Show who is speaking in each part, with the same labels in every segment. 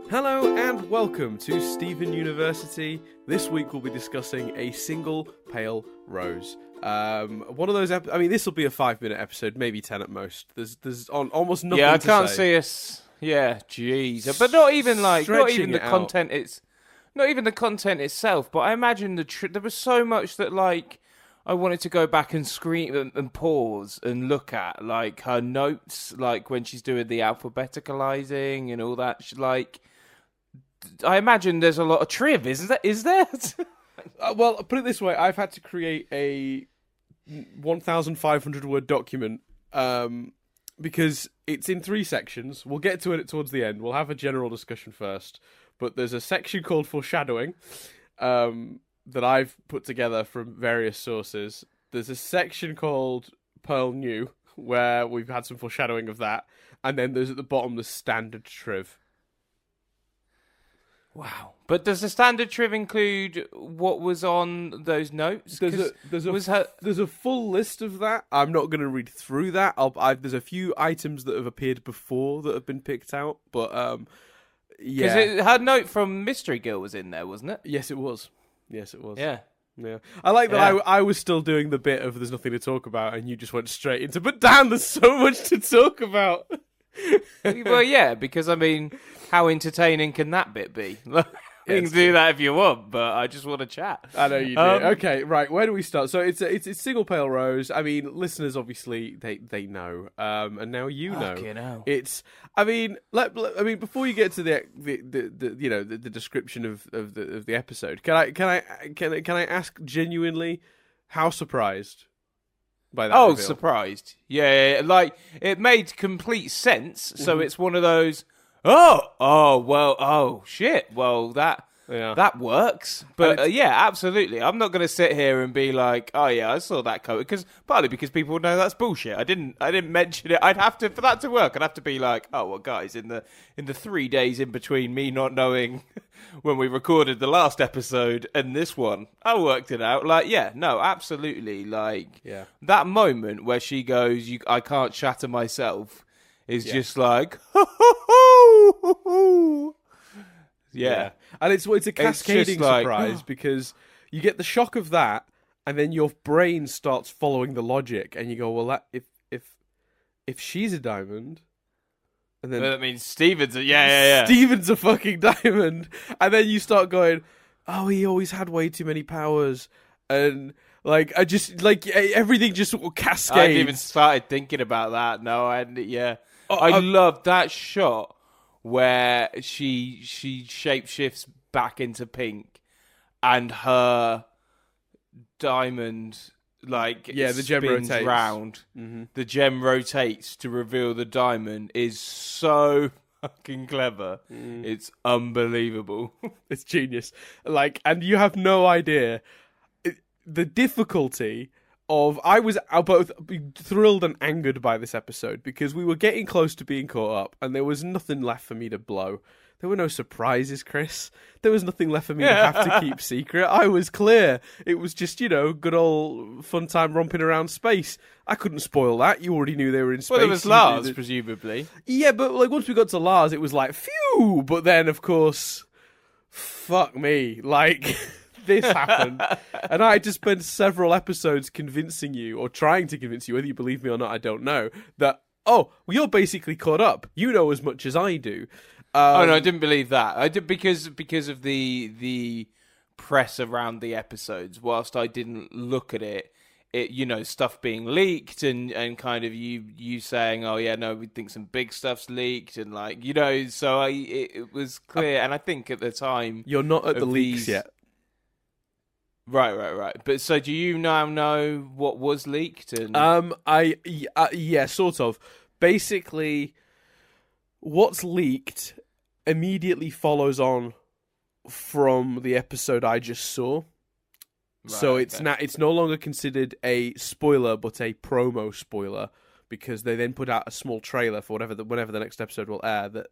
Speaker 1: Hello and welcome to Stephen University. This week we'll be discussing A Single Pale Rose. One of those. This will be a 5-minute episode, maybe 10 at most. There's almost nothing.
Speaker 2: Yeah, I
Speaker 1: to
Speaker 2: can't
Speaker 1: say.
Speaker 2: see us. Yeah, jeez, but not even the
Speaker 1: out.
Speaker 2: content. Not even the content itself. But I imagine there was so much that I wanted to go back and scream and pause and look at, like her notes, like when she's doing the alphabeticalizing and all that. I imagine there's a lot of triv, is there?
Speaker 1: Well, put it this way: I've had to create a 1,500 word document because it's in 3 sections. We'll get to it towards the end. We'll have a general discussion first, but there's a section called Foreshadowing that I've put together from various sources. There's a section called Pearl New where we've had some foreshadowing of that, and then there's at the bottom the standard triv.
Speaker 2: Wow. But does the standard triv include what was on those notes?
Speaker 1: There's a full list of that. I'm not going to read through that. There's a few items that have appeared before that have been picked out, but yeah.
Speaker 2: Because her note from Mystery Girl was in there, wasn't it?
Speaker 1: Yes, it was.
Speaker 2: Yeah.
Speaker 1: Yeah. I like that I was still doing the bit of there's nothing to talk about, and you just went straight into, but damn, there's so much to talk about.
Speaker 2: Well, yeah, because, how entertaining can that bit be? You can do that if you want, but I just want to chat.
Speaker 1: I know you do. Okay, right. Where do we start? So it's Single Pale Rose. Listeners obviously they know, and now you know.
Speaker 2: Hell.
Speaker 1: It's. Before you get to the description of the episode, can I ask genuinely how surprised by that?
Speaker 2: Oh,
Speaker 1: reveal?
Speaker 2: surprised! Yeah, it made complete sense. So it's one of those. Oh, shit. Well, that works. But absolutely. I'm not going to sit here and be like, oh yeah, I saw that coat, partly because people know that's bullshit. I didn't mention it. I'd have to, for that to work, I'd have to be like, oh well, guys, in the 3 days in between me not knowing when we recorded the last episode and this one, I worked it out. Absolutely. That moment where she goes, I can't shatter myself. Is just like, yeah.
Speaker 1: And it's a cascading surprise because you get the shock of that, and then your brain starts following the logic, and you go, well, if she's a diamond, and then
Speaker 2: that means Steven's
Speaker 1: Steven's a fucking diamond, and then you start going, oh, he always had way too many powers, and. Everything just sort of cascades.
Speaker 2: I hadn't even started thinking about that. No, I hadn't. Yeah. I love that shot where she shapeshifts back into pink and her diamond
Speaker 1: the gem
Speaker 2: spins
Speaker 1: rotates
Speaker 2: round.
Speaker 1: Mm-hmm.
Speaker 2: The gem rotates to reveal the diamond is so fucking clever. It's unbelievable.
Speaker 1: It's genius. And you have no idea the difficulty of. I was both thrilled and angered by this episode because we were getting close to being caught up, and there was nothing left for me to blow. There were no surprises, Chris. There was nothing left for me to have to keep secret. I was clear. It was just, good old fun time romping around space. I couldn't spoil that. You already knew they were in space.
Speaker 2: Well, there was Lars, presumably.
Speaker 1: Yeah, but once we got to Lars, it was like, phew! But then, of course, fuck me. This happened, and I had to spend several episodes convincing you, or trying to convince you, whether you believe me or not, I don't know, that, you're basically caught up. You know as much as I do.
Speaker 2: No, I didn't believe that. I did because of the press around the episodes. Whilst I didn't look at it, stuff being leaked and kind of you saying, oh yeah, no, we think some big stuff's leaked, and so it was clear. And I think at the time
Speaker 1: you're not at the leaks yet.
Speaker 2: Right. But so do you now know what was leaked? And
Speaker 1: yeah, sort of. Basically, what's leaked immediately follows on from the episode I just saw. Right, so it's no longer considered a spoiler, but a promo spoiler, because they then put out a small trailer for whenever the next episode will air that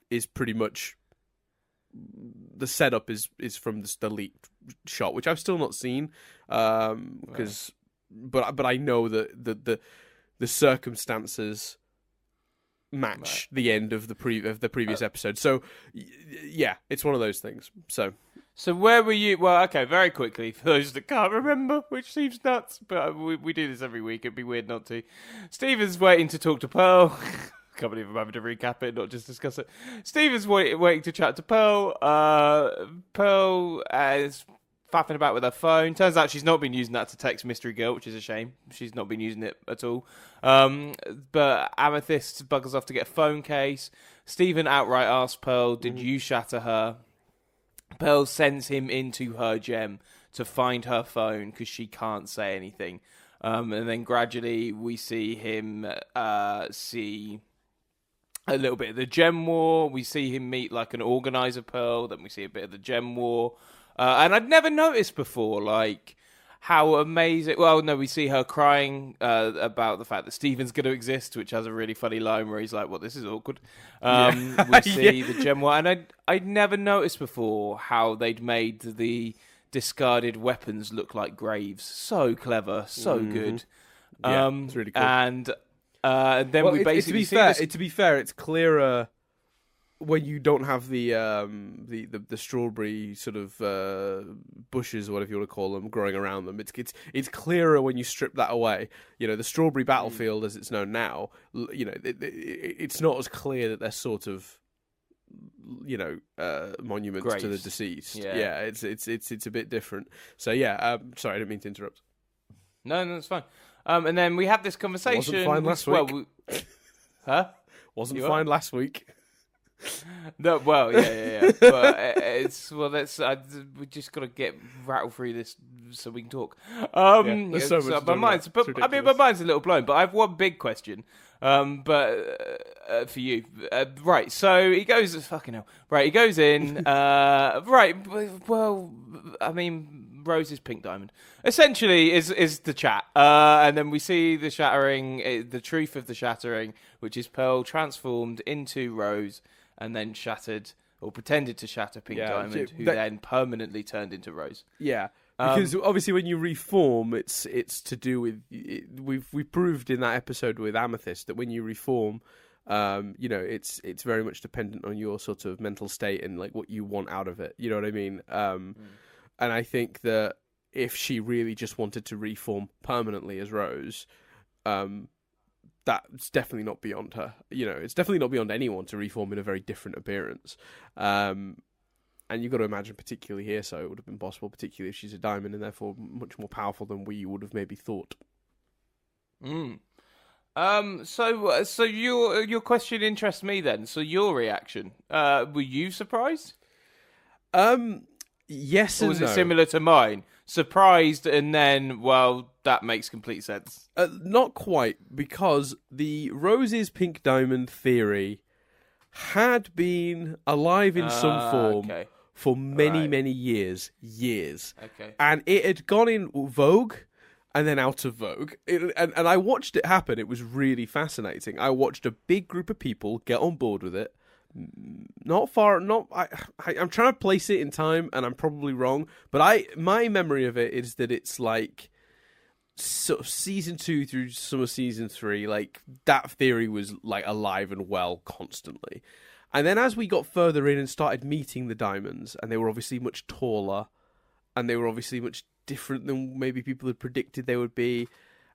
Speaker 1: is pretty much. The setup is from the leaked shot, which I've still not seen, because, but I know that the circumstances match the end of the previous episode. So yeah, it's one of those things. So
Speaker 2: where were you? Well, okay, very quickly, for those that can't remember, which seems nuts, but we do this every week. It'd be weird not to. Steven's waiting to talk to Pearl. Can't believe I'm having to recap it, not just discuss it. Steven's waiting to chat to Pearl. Pearl is faffing about with her phone. Turns out she's not been using that to text Mystery Girl, which is a shame. She's not been using it at all. But Amethyst buggers off to get a phone case. Steven outright asks Pearl, did you shatter her? Pearl sends him into her gem to find her phone because she can't say anything. And then gradually we see him see a little bit of the gem war. We see him meet like an organizer Pearl. Then we see a bit of the gem war. And I'd never noticed before, like, how amazing... Well, no, we see her crying about the fact that Steven's going to exist, which has a really funny line where he's like, well, this is awkward. We see the gem war. And I'd never noticed before how they'd made the discarded weapons look like graves. So clever, so good.
Speaker 1: Yeah, it's really cool.
Speaker 2: And then we basically
Speaker 1: to be fair, it's clearer when you don't have the strawberry sort of bushes or whatever you want to call them growing around them. It's clearer when you strip that away. You know, the strawberry battlefield as it's known now. You know, it's not as clear that they're sort of, you know, monuments
Speaker 2: Graves.
Speaker 1: to the deceased. Yeah, it's a bit different. So yeah, sorry, I didn't mean to interrupt.
Speaker 2: No, it's fine. And then we have this conversation.
Speaker 1: Wasn't fine last week.
Speaker 2: Huh?
Speaker 1: Wasn't fine last week.
Speaker 2: No, well, yeah. But we just got to rattle through this so we can talk.
Speaker 1: There's so much
Speaker 2: my mind's a little blown. But I have one big question. For you, right? So he goes, fucking hell. Right, he goes in. Right. Well, I mean, Rose's pink diamond essentially is the chat, and then we see the shattering, the truth of the shattering, which is Pearl transformed into Rose. And then shattered, or pretended to shatter Pink Diamond, who then permanently turned into Rose.
Speaker 1: Yeah, because obviously when you reform, it's to do with... We've proved in that episode with Amethyst that when you reform, you know, it's very much dependent on your sort of mental state and like what you want out of it. You know what I mean? And I think that if she really just wanted to reform permanently as Rose... that's definitely not beyond her. You know, it's definitely not beyond anyone to reform in a very different appearance. And you've got to imagine, particularly here, so it would have been possible, particularly if she's a diamond and therefore much more powerful than we would have maybe thought.
Speaker 2: So your question interests me then. So your reaction, were you surprised?
Speaker 1: Yes,
Speaker 2: or was it similar to mine? Surprised, and then, well, that makes complete sense.
Speaker 1: Not quite, because the Rose's pink diamond theory had been alive in some form for many years.
Speaker 2: Okay.
Speaker 1: And it had gone in vogue and then out of vogue. And I watched it happen. It was really fascinating. I watched a big group of people get on board with it. I'm trying to place it in time, and I'm probably wrong, but my memory of it is that it's like sort of season 2 through some of season 3, like that theory was like alive and well constantly. And then as we got further in and started meeting the diamonds, and they were obviously much taller, and they were obviously much different than maybe people had predicted they would be,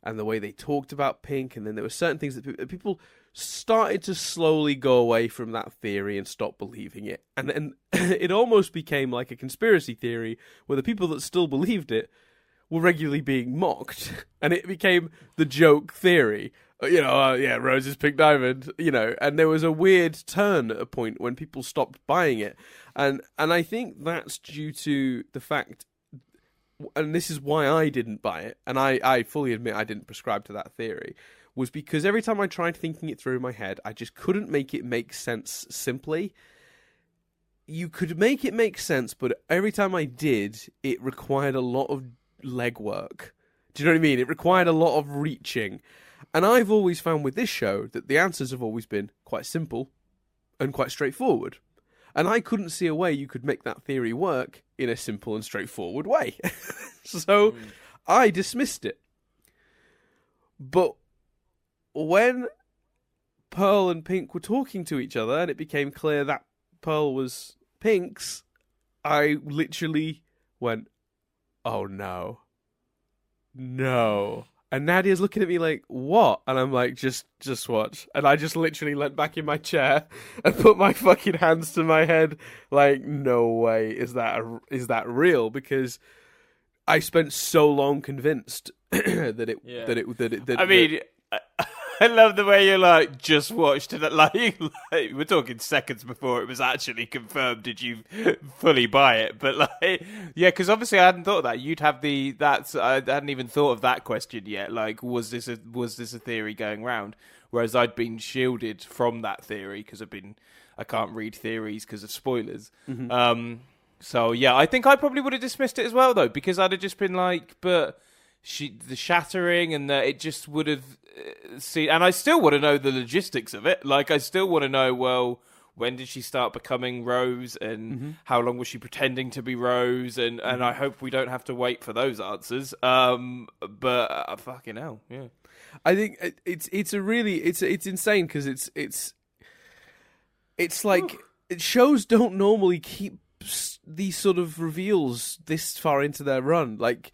Speaker 1: and the way they talked about pink, and then there were certain things that people started to slowly go away from that theory and stop believing it. And then it almost became like a conspiracy theory where the people that still believed it were regularly being mocked. And it became the joke theory. You know, Rose's pink diamond, you know, and there was a weird turn at a point when people stopped buying it. And I think that's due to the fact, and this is why I didn't buy it, and I fully admit I didn't prescribe to that theory, was because every time I tried thinking it through in my head, I just couldn't make it make sense simply. You could make it make sense, but every time I did, it required a lot of legwork. Do you know what I mean? It required a lot of reaching. And I've always found with this show that the answers have always been quite simple and quite straightforward. And I couldn't see a way you could make that theory work in a simple and straightforward way. So I dismissed it. But when Pearl and Pink were talking to each other and it became clear that Pearl was Pink's, I literally went, oh no. No. And Nadia's looking at me like, what? And I'm like, just watch. And I just literally leant back in my chair and put my fucking hands to my head like, no way is that real? Because I spent so long convinced
Speaker 2: I love the way you like just watched it. Like we're talking seconds before it was actually confirmed. Did you fully buy it? But like, yeah, because obviously I hadn't thought of that. You'd have I hadn't even thought of that question yet. Like, was this a theory going round? Whereas I'd been shielded from that theory because I can't read theories because of spoilers. Mm-hmm. So yeah, I think I probably would have dismissed it as well though, because I'd have just been like, but the shattering and it just would have seen, and I still want to know the logistics of it. Like, I still want to know, well, when did she start becoming Rose, and how long was she pretending to be Rose, and I hope we don't have to wait for those answers. But fucking hell, yeah.
Speaker 1: I think it's insane because it's like shows don't normally keep these sort of reveals this far into their run. Like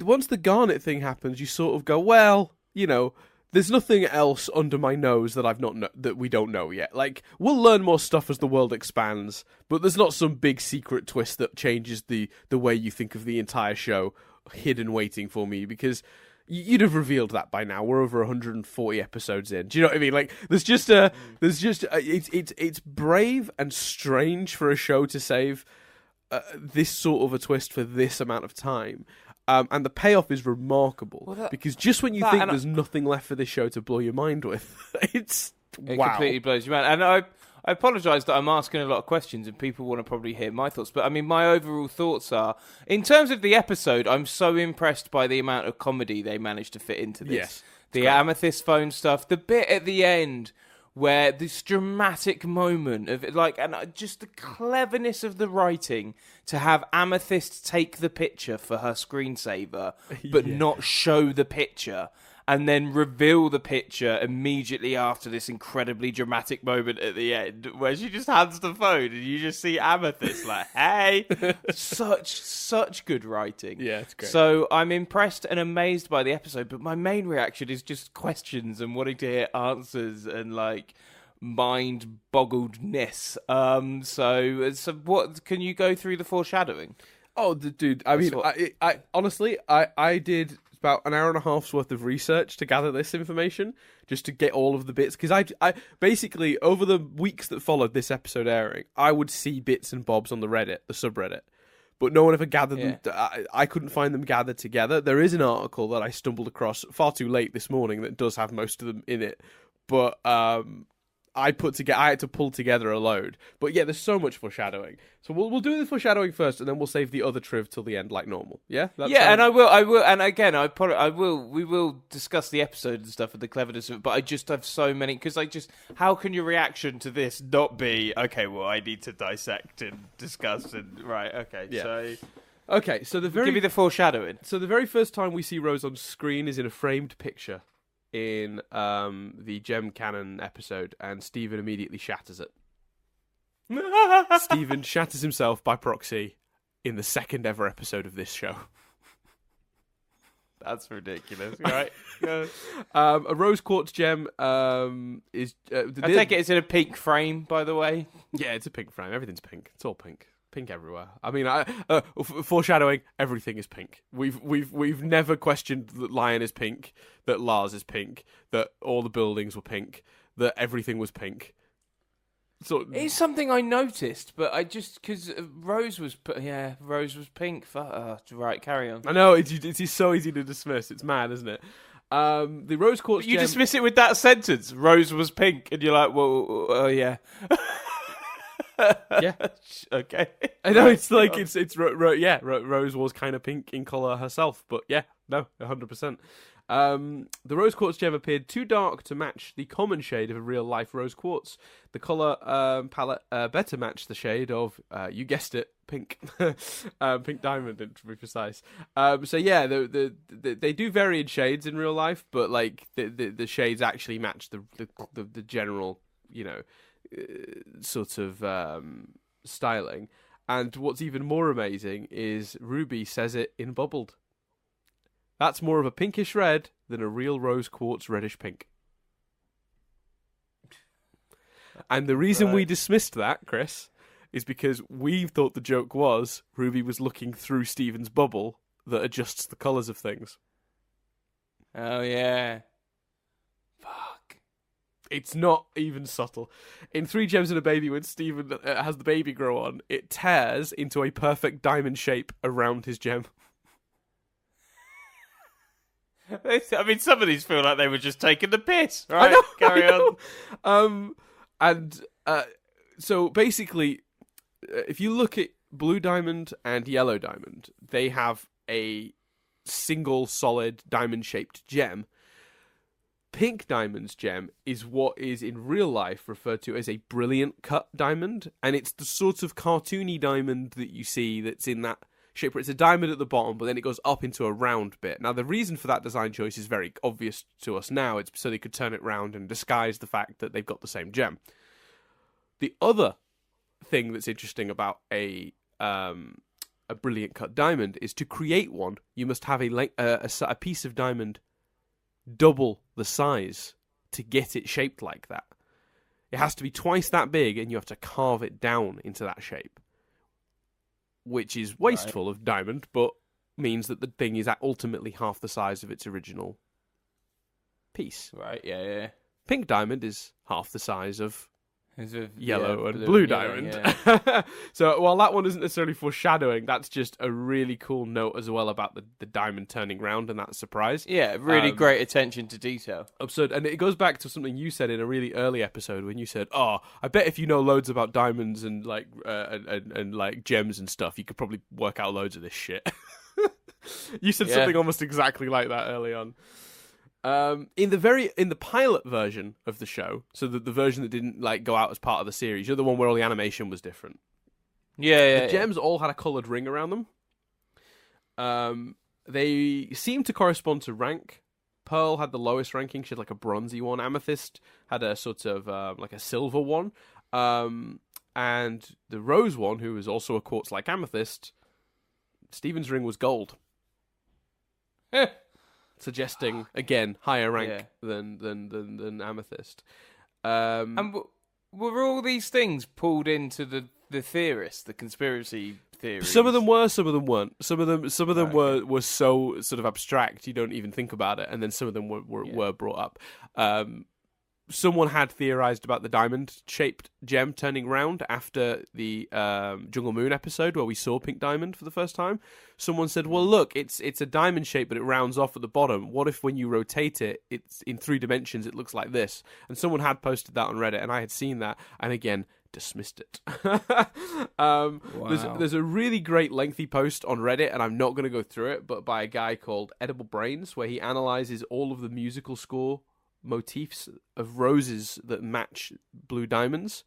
Speaker 1: once the Garnet thing happens, you sort of go, well, you know, there's nothing else under my nose that that we don't know yet. Like, we'll learn more stuff as the world expands, but there's not some big secret twist that changes the way you think of the entire show hidden waiting for me, because you'd have revealed that by now. We're over 140 episodes in. Do you know what I mean? Like, it's brave and strange for a show to save this sort of a twist for this amount of time. And the payoff is remarkable, because just when you think there's nothing left for this show to blow your mind with, it wow.
Speaker 2: Completely blows your mind. And I apologise that I'm asking a lot of questions and people want to probably hear my thoughts. But I mean, my overall thoughts are, in terms of the episode, I'm so impressed by the amount of comedy they managed to fit into this.
Speaker 1: Yes,
Speaker 2: the Amethyst phone stuff, the bit at the end where this dramatic moment of like, and just the cleverness of the writing to have Amethyst take the picture for her screensaver, but not show the picture, and then reveal the picture immediately after this incredibly dramatic moment at the end where she just hands the phone and you just see Amethyst like, hey, such good writing.
Speaker 1: Yeah, it's great.
Speaker 2: So I'm impressed and amazed by the episode, but my main reaction is just questions and wanting to hear answers and like mind-boggledness. So what can you go through the foreshadowing?
Speaker 1: Oh, dude, I honestly, I did about an hour and a half's worth of research to gather this information, just to get all of the bits, because I basically, over the weeks that followed this episode airing, I would see bits and bobs on the subreddit, but no one ever gathered them. I couldn't find them gathered together. There is an article that I stumbled across far too late this morning that does have most of them in it, but I had to pull together a load. But yeah, there's so much foreshadowing. So we'll do the foreshadowing first, and then we'll save the other triv till the end, like normal. Yeah.
Speaker 2: And I will, and again, we will discuss the episode and stuff and the cleverness of it. But I just have so many, because how can your reaction to this not be, okay, well, I need to dissect and discuss and right, okay,
Speaker 1: yeah.
Speaker 2: So.
Speaker 1: Okay, so give
Speaker 2: me the foreshadowing.
Speaker 1: So the very first time we see Rose on screen is in a framed picture in the Gem Cannon episode, and Steven immediately shatters it. Steven shatters himself by proxy in the second ever episode of this show.
Speaker 2: That's ridiculous, right?
Speaker 1: A rose quartz gem is... I
Speaker 2: take it it's in a pink frame, by the way.
Speaker 1: Yeah, it's a pink frame. Everything's pink. It's all pink. Pink everywhere. I mean, foreshadowing, everything is pink. We've never questioned that Lion is pink, that Lars is pink, that all the buildings were pink, that everything was pink. So
Speaker 2: it's something I noticed, but I just, because Rose was pink. Right, carry on.
Speaker 1: I know it's so easy to dismiss. It's mad, isn't it? The rose quartz.
Speaker 2: But you dismiss it with that sentence. Rose was pink, and you're like, well, yeah.
Speaker 1: Yeah.
Speaker 2: Okay.
Speaker 1: I know it's like Rose was kind of pink in color herself, but yeah, no, 100%. The rose quartz gem appeared too dark to match the common shade of a real-life rose quartz. The colour palette better matched the shade of, you guessed it, pink. Pink diamond, to be precise. So yeah, they do vary in shades in real life, but like the shades actually match the general, sort of styling. And what's even more amazing is Ruby says it in bubbled. That's more of a pinkish red than a real rose quartz reddish pink. And the reason we dismissed that, Chris, is because we thought the joke was Ruby was looking through Steven's bubble that adjusts the colours of things.
Speaker 2: Oh, yeah. Fuck.
Speaker 1: It's not even subtle. In 3 Gems and a Baby, when Steven has the baby grow on, it tears into a perfect diamond shape around his gem.
Speaker 2: I mean, some of these feel like they were just taking the piss.
Speaker 1: Right,
Speaker 2: carry on.
Speaker 1: So basically, if you look at blue diamond and yellow diamond, they have a single solid diamond-shaped gem. Pink diamond's gem is what is in real life referred to as a brilliant cut diamond, and it's the sort of cartoony diamond that you see that's in that shape where it's a diamond at the bottom, but then it goes up into a round bit. Now, the reason for that design choice is very obvious to us now. It's so they could turn it round and disguise the fact that they've got the same gem. The other thing that's interesting about a brilliant cut diamond is to create one, you must have a piece of diamond double the size to get it shaped like that. It has to be twice that big, and you have to carve it down into that shape, which is wasteful of diamond, but means that the thing is ultimately half the size of its original piece.
Speaker 2: Right, yeah.
Speaker 1: Pink diamond is half the size of yellow and
Speaker 2: blue
Speaker 1: diamond.
Speaker 2: Yeah.
Speaker 1: So while that one isn't necessarily foreshadowing, that's just a really cool note as well about the diamond turning round and that surprise.
Speaker 2: Yeah, really great attention to detail.
Speaker 1: Absurd. And it goes back to something you said in a really early episode when you said, "Oh, I bet if you know loads about diamonds and like and like gems and stuff, you could probably work out loads of this shit." You said something almost exactly like that early on. In the pilot version of the show, so the version that didn't like go out as part of the series, you're the one where all the animation was different. The gems all had a coloured ring around them. They seemed to correspond to rank. Pearl had the lowest ranking; she had like a bronzy one. Amethyst had a sort of like a silver one, and the rose one, who was also a quartz like amethyst, Steven's ring was gold. Suggesting again higher rank than amethyst.
Speaker 2: And were all these things pulled into the theorists, the conspiracy theories?
Speaker 1: Some of them were, some of them weren't. Some of them were so sort of abstract you don't even think about it, and then some of them were brought up. Someone had theorized about the diamond-shaped gem turning round after the Jungle Moon episode where we saw Pink Diamond for the first time. Someone said, well, look, it's a diamond shape, but it rounds off at the bottom. What if when you rotate it, it's in 3 dimensions, it looks like this? And someone had posted that on Reddit, and I had seen that, and again, dismissed it.
Speaker 2: Wow.
Speaker 1: There's a really great lengthy post on Reddit, and I'm not going to go through it, but by a guy called Edible Brains, where he analyzes all of the musical score motifs of roses that match blue diamonds.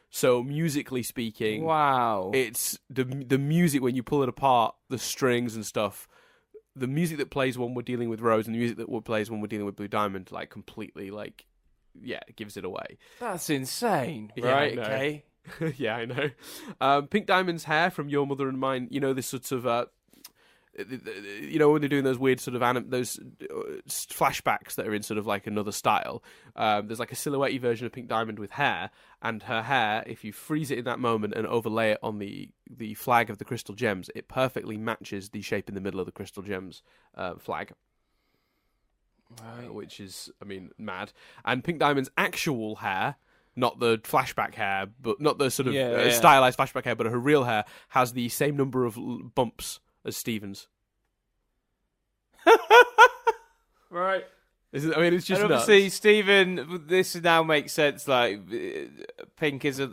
Speaker 1: So musically speaking,
Speaker 2: wow,
Speaker 1: it's the music when you pull it apart, the strings and stuff, the music that plays when we're dealing with rose and the music that plays when we're dealing with blue diamond, like completely, like, yeah, it gives it away.
Speaker 2: That's insane,
Speaker 1: yeah,
Speaker 2: right? Okay.
Speaker 1: Yeah, I know. Pink Diamond's hair from Your Mother and Mine, you know, this sort of you know, when they're doing those weird sort of those flashbacks that are in sort of like another style, there's like a silhouette version of Pink Diamond with hair, and her hair, if you freeze it in that moment and overlay it on the flag of the crystal gems, it perfectly matches the shape in the middle of the crystal gems flag. Right. Which is, I mean, mad. And Pink Diamond's actual hair, not the flashback hair, but not the sort of stylized flashback hair, but her real hair has the same number of bumps as Steven's.
Speaker 2: Right.
Speaker 1: It's just
Speaker 2: and obviously
Speaker 1: nuts.
Speaker 2: Stephen. This now makes sense. Like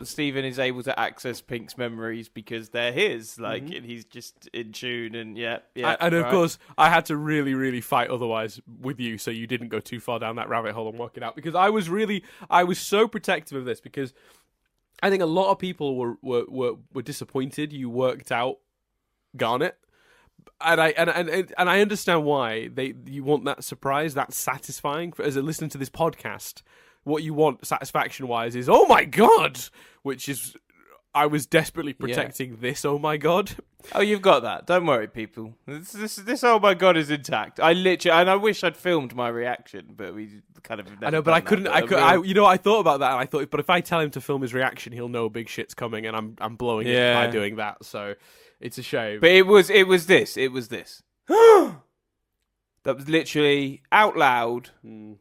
Speaker 2: Stephen is able to access Pink's memories because they're his. Like and he's just in tune. And
Speaker 1: and of course, I had to really, really fight otherwise with you, so you didn't go too far down that rabbit hole and work it out. Because I was so protective of this because I think a lot of people were disappointed you worked out Garnet. And I understand why you want that surprise, that's satisfying. As a listener to this podcast, what you want satisfaction wise is oh my god, which is I was desperately protecting this. Oh my god!
Speaker 2: Oh, you've got that. Don't worry, people. This oh my god is intact. I wish I'd filmed my reaction, but we kind of.
Speaker 1: I know, but I couldn't. I thought about that, and I thought, but if I tell him to film his reaction, he'll know big shit's coming, and I'm blowing it by doing that. So. It's a shame.
Speaker 2: But it was this. That was literally out loud.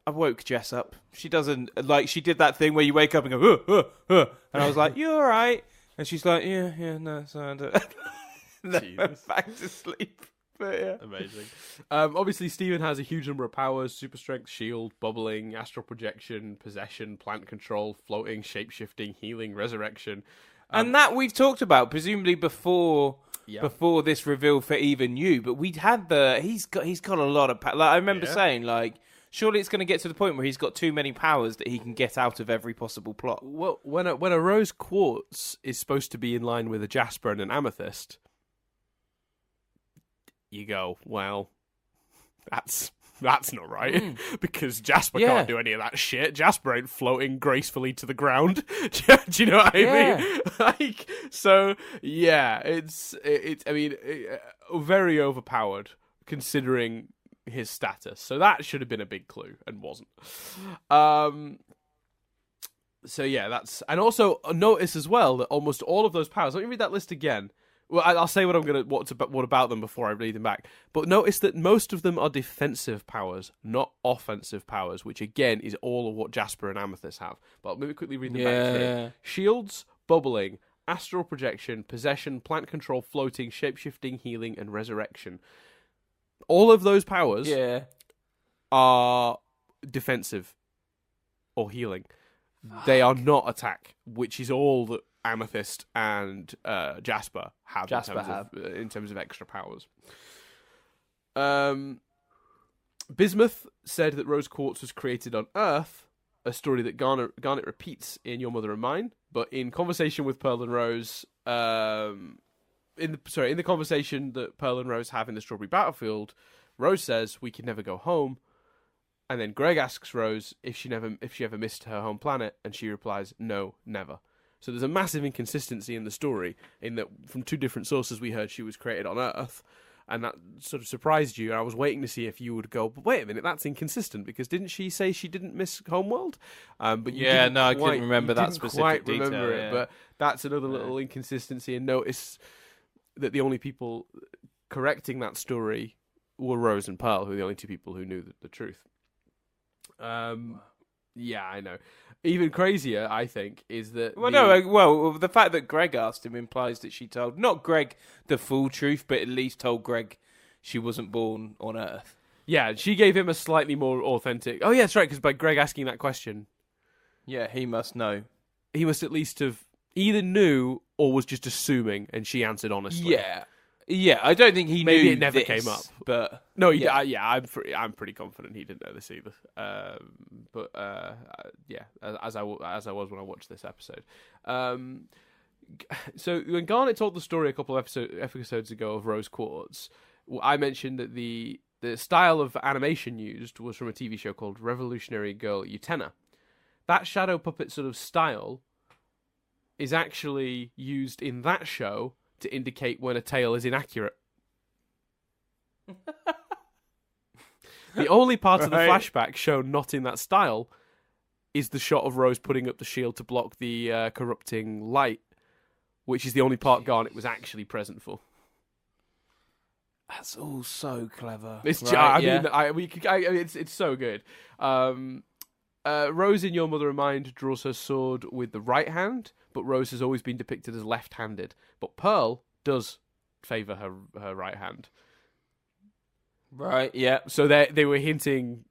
Speaker 2: I woke Jess up. She doesn't she did that thing where you wake up and go, and I was like, "You all right?" And she's like, "Yeah, no, sorry." Then went back to sleep. But yeah,
Speaker 1: amazing. Obviously, Stephen has a huge number of powers: super strength, shield, bubbling, astral projection, possession, plant control, floating, shape shifting, healing, resurrection.
Speaker 2: And that we've talked about, presumably before this reveal for even you. But we'd had he's got a lot of I remember saying surely it's going to get to the point where he's got too many powers that he can get out of every possible plot.
Speaker 1: Well, when a rose quartz is supposed to be in line with a jasper and an amethyst, you go, well, that's not right, because Jasper can't do any of that shit. Jasper ain't floating gracefully to the ground. Do you know what I mean? It's very overpowered considering his status. So that should have been a big clue and wasn't. And also notice as well that almost all of those powers. Let me read that list again. Well, I'll say what about them before I read them back. But notice that most of them are defensive powers, not offensive powers, which again is all of what Jasper and Amethyst have. But I'll maybe quickly read them back through. Shields, bubbling, astral projection, possession, plant control, floating, shapeshifting, healing, and resurrection. All of those powers are defensive or healing. They are not attack, which is all that Amethyst and Jasper have in terms of extra powers. Bismuth said that Rose Quartz was created on Earth, a story that Garnet repeats in Your Mother and Mine, but in conversation with Pearl and Rose, in the conversation that Pearl and Rose have in the Strawberry Battlefield, Rose says we can never go home, and then Greg asks Rose if she ever missed her home planet, and she replies, no, never. So there's a massive inconsistency in the story, in that from two different sources we heard she was created on Earth, and that sort of surprised you. And I was waiting to see if you would go, but wait a minute, that's inconsistent, because didn't she say she didn't miss Homeworld? But
Speaker 2: I couldn't remember that specific detail.
Speaker 1: Remember it, but that's another little inconsistency. And notice that the only people correcting that story were Rose and Pearl, who are the only two people who knew the truth. Yeah, I know. Even crazier, I think, is that...
Speaker 2: the fact that Greg asked him implies that she told, not Greg the full truth, but at least told Greg she wasn't born on Earth.
Speaker 1: Yeah, she gave him a slightly more authentic... Oh, yeah, that's right, because by Greg asking that question...
Speaker 2: Yeah, he must know.
Speaker 1: He must at least have either knew or was just assuming, and she answered honestly.
Speaker 2: Yeah, I don't think he knew.
Speaker 1: Maybe it never came up,
Speaker 2: but
Speaker 1: no, I'm pretty confident he didn't know this either. As I was when I watched this episode. So when Garnet told the story a couple of episodes ago of Rose Quartz, I mentioned that the style of animation used was from a TV show called Revolutionary Girl Utena. That shadow puppet sort of style is actually used in that show to indicate when a tale is inaccurate. The only part of the flashback shown not in that style is the shot of Rose putting up the shield to block the corrupting light, which is the only part Garnet was actually present for.
Speaker 2: That's all so clever.
Speaker 1: It's it's so good. Rose in Your Mother and Mine draws her sword with the right hand, but Rose has always been depicted as left-handed. But Pearl does favour her right hand.
Speaker 2: Right, yeah.
Speaker 1: So they were hinting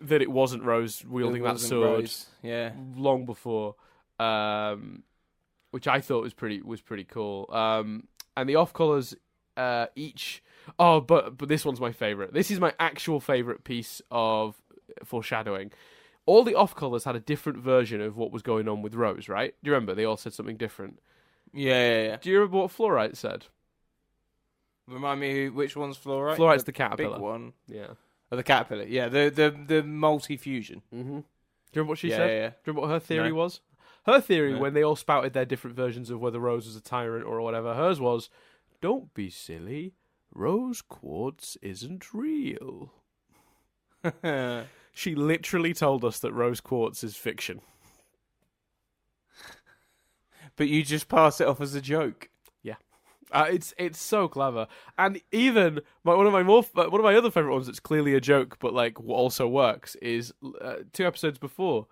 Speaker 1: that it wasn't Rose wielding that sword.
Speaker 2: Rose. Yeah,
Speaker 1: long before, which I thought was pretty cool. And the off colors each. Oh, but this one's my favorite. This is my actual favorite piece of foreshadowing. All the off colors had a different version of what was going on with Rose, right? Do you remember? They all said something different.
Speaker 2: Yeah.
Speaker 1: Do you remember what Fluorite said?
Speaker 2: Remind me which one's Fluorite?
Speaker 1: Fluorite's the caterpillar.
Speaker 2: Big one.
Speaker 1: Yeah.
Speaker 2: Oh, the caterpillar. Yeah, the multi-fusion.
Speaker 1: Mm-hmm. Do you remember what she said?
Speaker 2: Yeah.
Speaker 1: Do you remember what her theory was? Her theory, when they all spouted their different versions of whether Rose was a tyrant or whatever, hers was, don't be silly. Rose Quartz isn't real. She literally told us that Rose Quartz is fiction.
Speaker 2: But you just pass it off as a joke.
Speaker 1: Yeah. It's so clever. And even one of my other favorite ones that's clearly a joke but like also works is 2 episodes before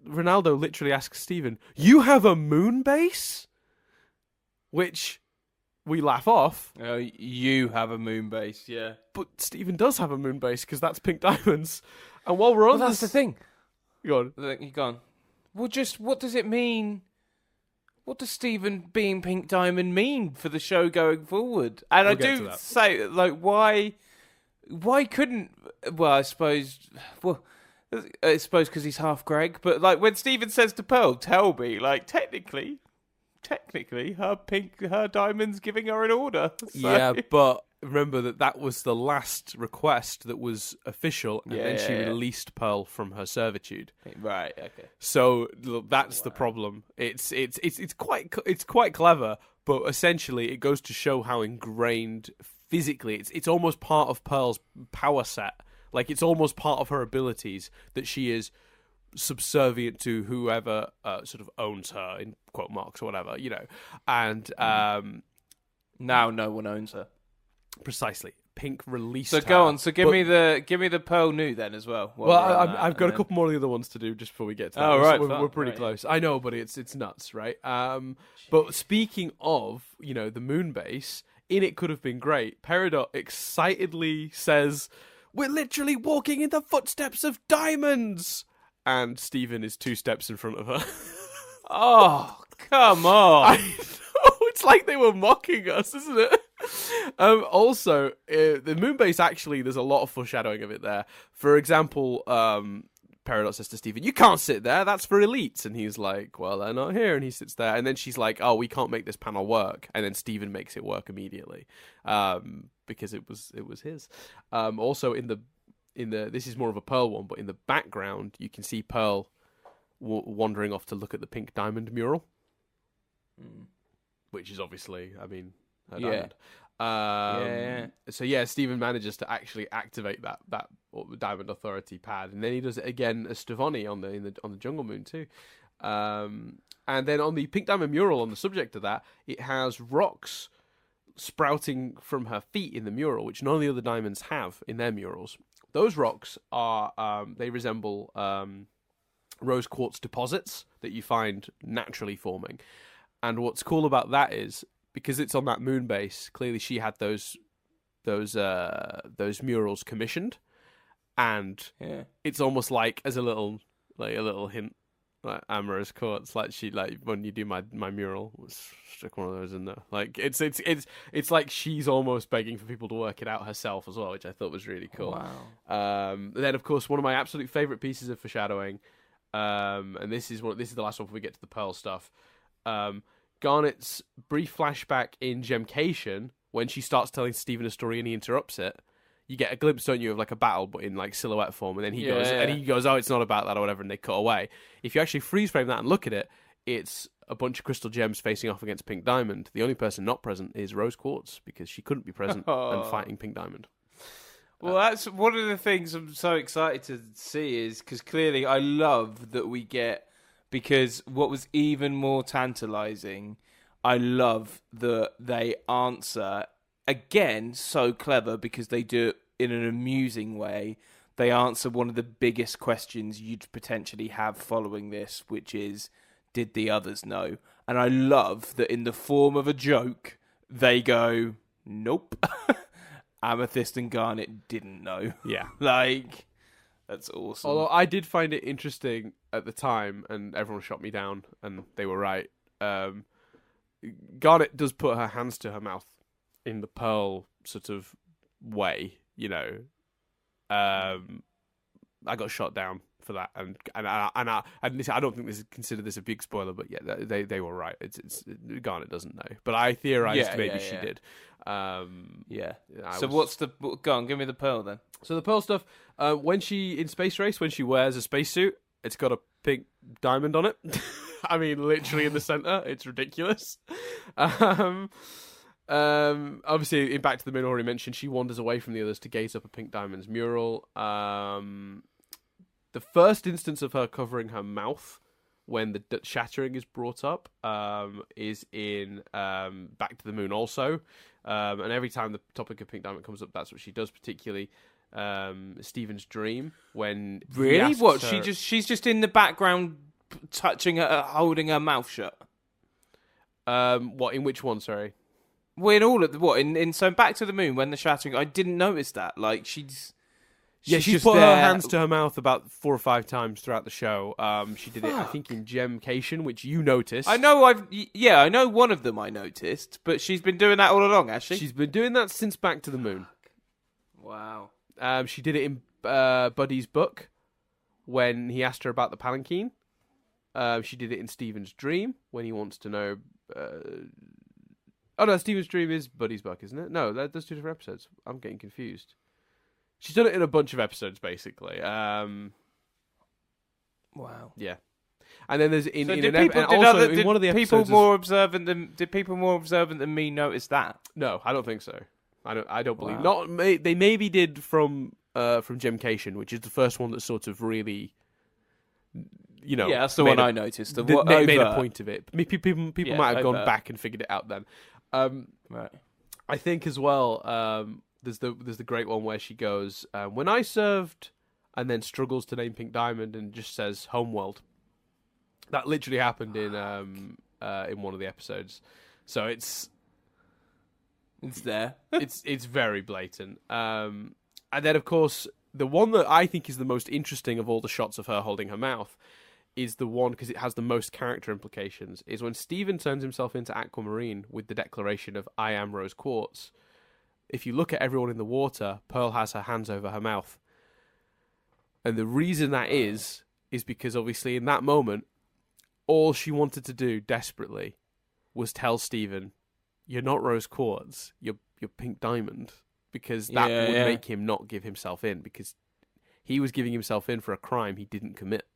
Speaker 1: Ronaldo literally asks Steven, "You have a moon base?" Which we laugh off.
Speaker 2: Oh, you have a moon base, yeah.
Speaker 1: But Steven does have a moon base because that's Pink Diamonds. And while we're on
Speaker 2: that's the thing.
Speaker 1: Go on.
Speaker 2: You're gone. Well, just what does it mean? What does Steven being Pink Diamond mean for the show going forward? And
Speaker 1: we'll
Speaker 2: I do say, like, why couldn't? Well, I suppose because he's half Greg. But like when Steven says to Pearl, "Tell me," like technically, her diamond's giving her an order. So.
Speaker 1: Yeah, but remember that was the last request that was official, and then she released Pearl from her servitude.
Speaker 2: Right. Okay.
Speaker 1: So that's the problem. It's quite clever, but essentially it goes to show how ingrained physically it's almost part of Pearl's power set. Like it's almost part of her abilities that she is subservient to whoever sort of owns her in quote marks or whatever, you know. And
Speaker 2: now no one owns her.
Speaker 1: Precisely. Pink released
Speaker 2: So
Speaker 1: her.
Speaker 2: go on. So give me the Pearl new then as well.
Speaker 1: Well, I've got a couple more of the other ones to do just before we get to that.
Speaker 2: Oh, right.
Speaker 1: We're pretty close. I know, but it's nuts, right? But speaking of, you know, the moon base, in It Could Have Been Great, Peridot excitedly says, "We're literally walking in the footsteps of diamonds!" And Steven is 2 steps in front of her.
Speaker 2: Oh, come on.
Speaker 1: I know, it's like they were mocking us, isn't it? Also, the moonbase, actually, there's a lot of foreshadowing of it there. For example, Peridot says to Steven, "You can't sit there, that's for elites." And he's like, "Well, they're not here." And he sits there. And then she's like, "Oh, we can't make this panel work." And then Steven makes it work immediately because it was his. Also, in the this is more of a Pearl one, but in the background, you can see Pearl wandering off to look at the pink diamond mural. Which is obviously, I mean, her diamond. So yeah, Steven manages to actually activate that Diamond Authority pad, and then he does it again as Stevonnie on the Jungle Moon too. And then on the Pink Diamond mural, on the subject of that, it has rocks sprouting from her feet in the mural, which none of the other diamonds have in their murals. Those rocks are they resemble rose quartz deposits that you find naturally forming. And what's cool about that is, because it's on that moon base, clearly she had those murals commissioned, and it's almost like as a little hint, like Amara's quartz, like she, like when you do my mural, stick one of those in there. Like it's like she's almost begging for people to work it out herself as well, which I thought was really cool.
Speaker 2: Wow.
Speaker 1: Then of course one of my absolute favorite pieces of foreshadowing, and this is the last one before we get to the Pearl stuff. Garnet's brief flashback in Gemcation, when she starts telling Steven a story and he interrupts it, you get a glimpse, don't you, of like a battle, but in like silhouette form, and then he goes, "Oh, it's not about that," or whatever, and they cut away. If you actually freeze frame that and look at it, it's a bunch of crystal gems facing off against Pink Diamond. The only person not present is Rose Quartz, because she couldn't be present and fighting Pink Diamond.
Speaker 2: Well, that's one of the things I'm so excited to see, is because clearly I love that we get. Because what was even more tantalizing, I love that they answer, again, so clever, because they do it in an amusing way. They answer one of the biggest questions you'd potentially have following this, which is, did the others know? And I love that in the form of a joke, they go, nope. Amethyst and Garnet didn't know.
Speaker 1: Yeah.
Speaker 2: Like, that's awesome.
Speaker 1: Although I did find it interesting at the time, and everyone shot me down, and they were right. Garnet does put her hands to her mouth in the Pearl sort of way, you know. I got shot down for that, and I don't think this is considered this a big spoiler, but yeah, they were right. It's Garnet doesn't know, but I theorized maybe she did.
Speaker 2: What's the go on? Give me the Pearl then.
Speaker 1: So the Pearl stuff, when she in Space Race, when she wears a spacesuit, it's got a pink diamond on it. I mean, literally in the center. It's ridiculous. Obviously, in Back to the Moon, already mentioned, she wanders away from the others to gaze up a Pink Diamond's mural. The first instance of her covering her mouth when the shattering is brought up is in Back to the Moon also. And every time the topic of Pink Diamond comes up, that's what she does, particularly Stephen's dream. When
Speaker 2: really? What? She's just in the background touching her, holding her mouth shut.
Speaker 1: What, in which one, sorry?
Speaker 2: Well, in all of the, what in so Back to the Moon when the shattering, I didn't notice that. Like she's
Speaker 1: put her hands to her mouth about 4 or 5 times throughout the show. She did it, I think, in Gemcation, which you noticed.
Speaker 2: I know. I know one of them I noticed, but she's been doing that all along, has she?
Speaker 1: She's been doing that since Back to the Moon.
Speaker 2: Wow.
Speaker 1: She did it in Buddy's book when he asked her about the palanquin. She did it in Stephen's dream when he wants to know. Oh no, Stephen's dream is Buddy's book, isn't it? No, that's 2 different episodes. I'm getting confused. She's done it in a bunch of episodes, basically. Wow. Yeah. And then there's in one of the episodes.
Speaker 2: Did people more observant than me notice that?
Speaker 1: No, I don't think so. I don't believe. Wow. They maybe did from Gemcation, which is the first one that sort of really, you know.
Speaker 2: Yeah, that's the one I noticed.
Speaker 1: Made a point of it. People might have gone back and figured it out then.
Speaker 2: Right.
Speaker 1: I think as well. There's the great one where she goes, when I served, and then struggles to name Pink Diamond and just says Homeworld. That literally happened in one of the episodes, so it's
Speaker 2: there.
Speaker 1: it's very blatant. And then of course the one that I think is the most interesting of all the shots of her holding her mouth is the one because it has the most character implications. Is when Stephen turns himself into Aquamarine with the declaration of "I am Rose Quartz." If you look at everyone in the water, Pearl has her hands over her mouth. And the reason that is because obviously in that moment, all she wanted to do desperately was tell Stephen, you're not Rose Quartz, you're Pink Diamond. Because that would make him not give himself in, because he was giving himself in for a crime he didn't commit.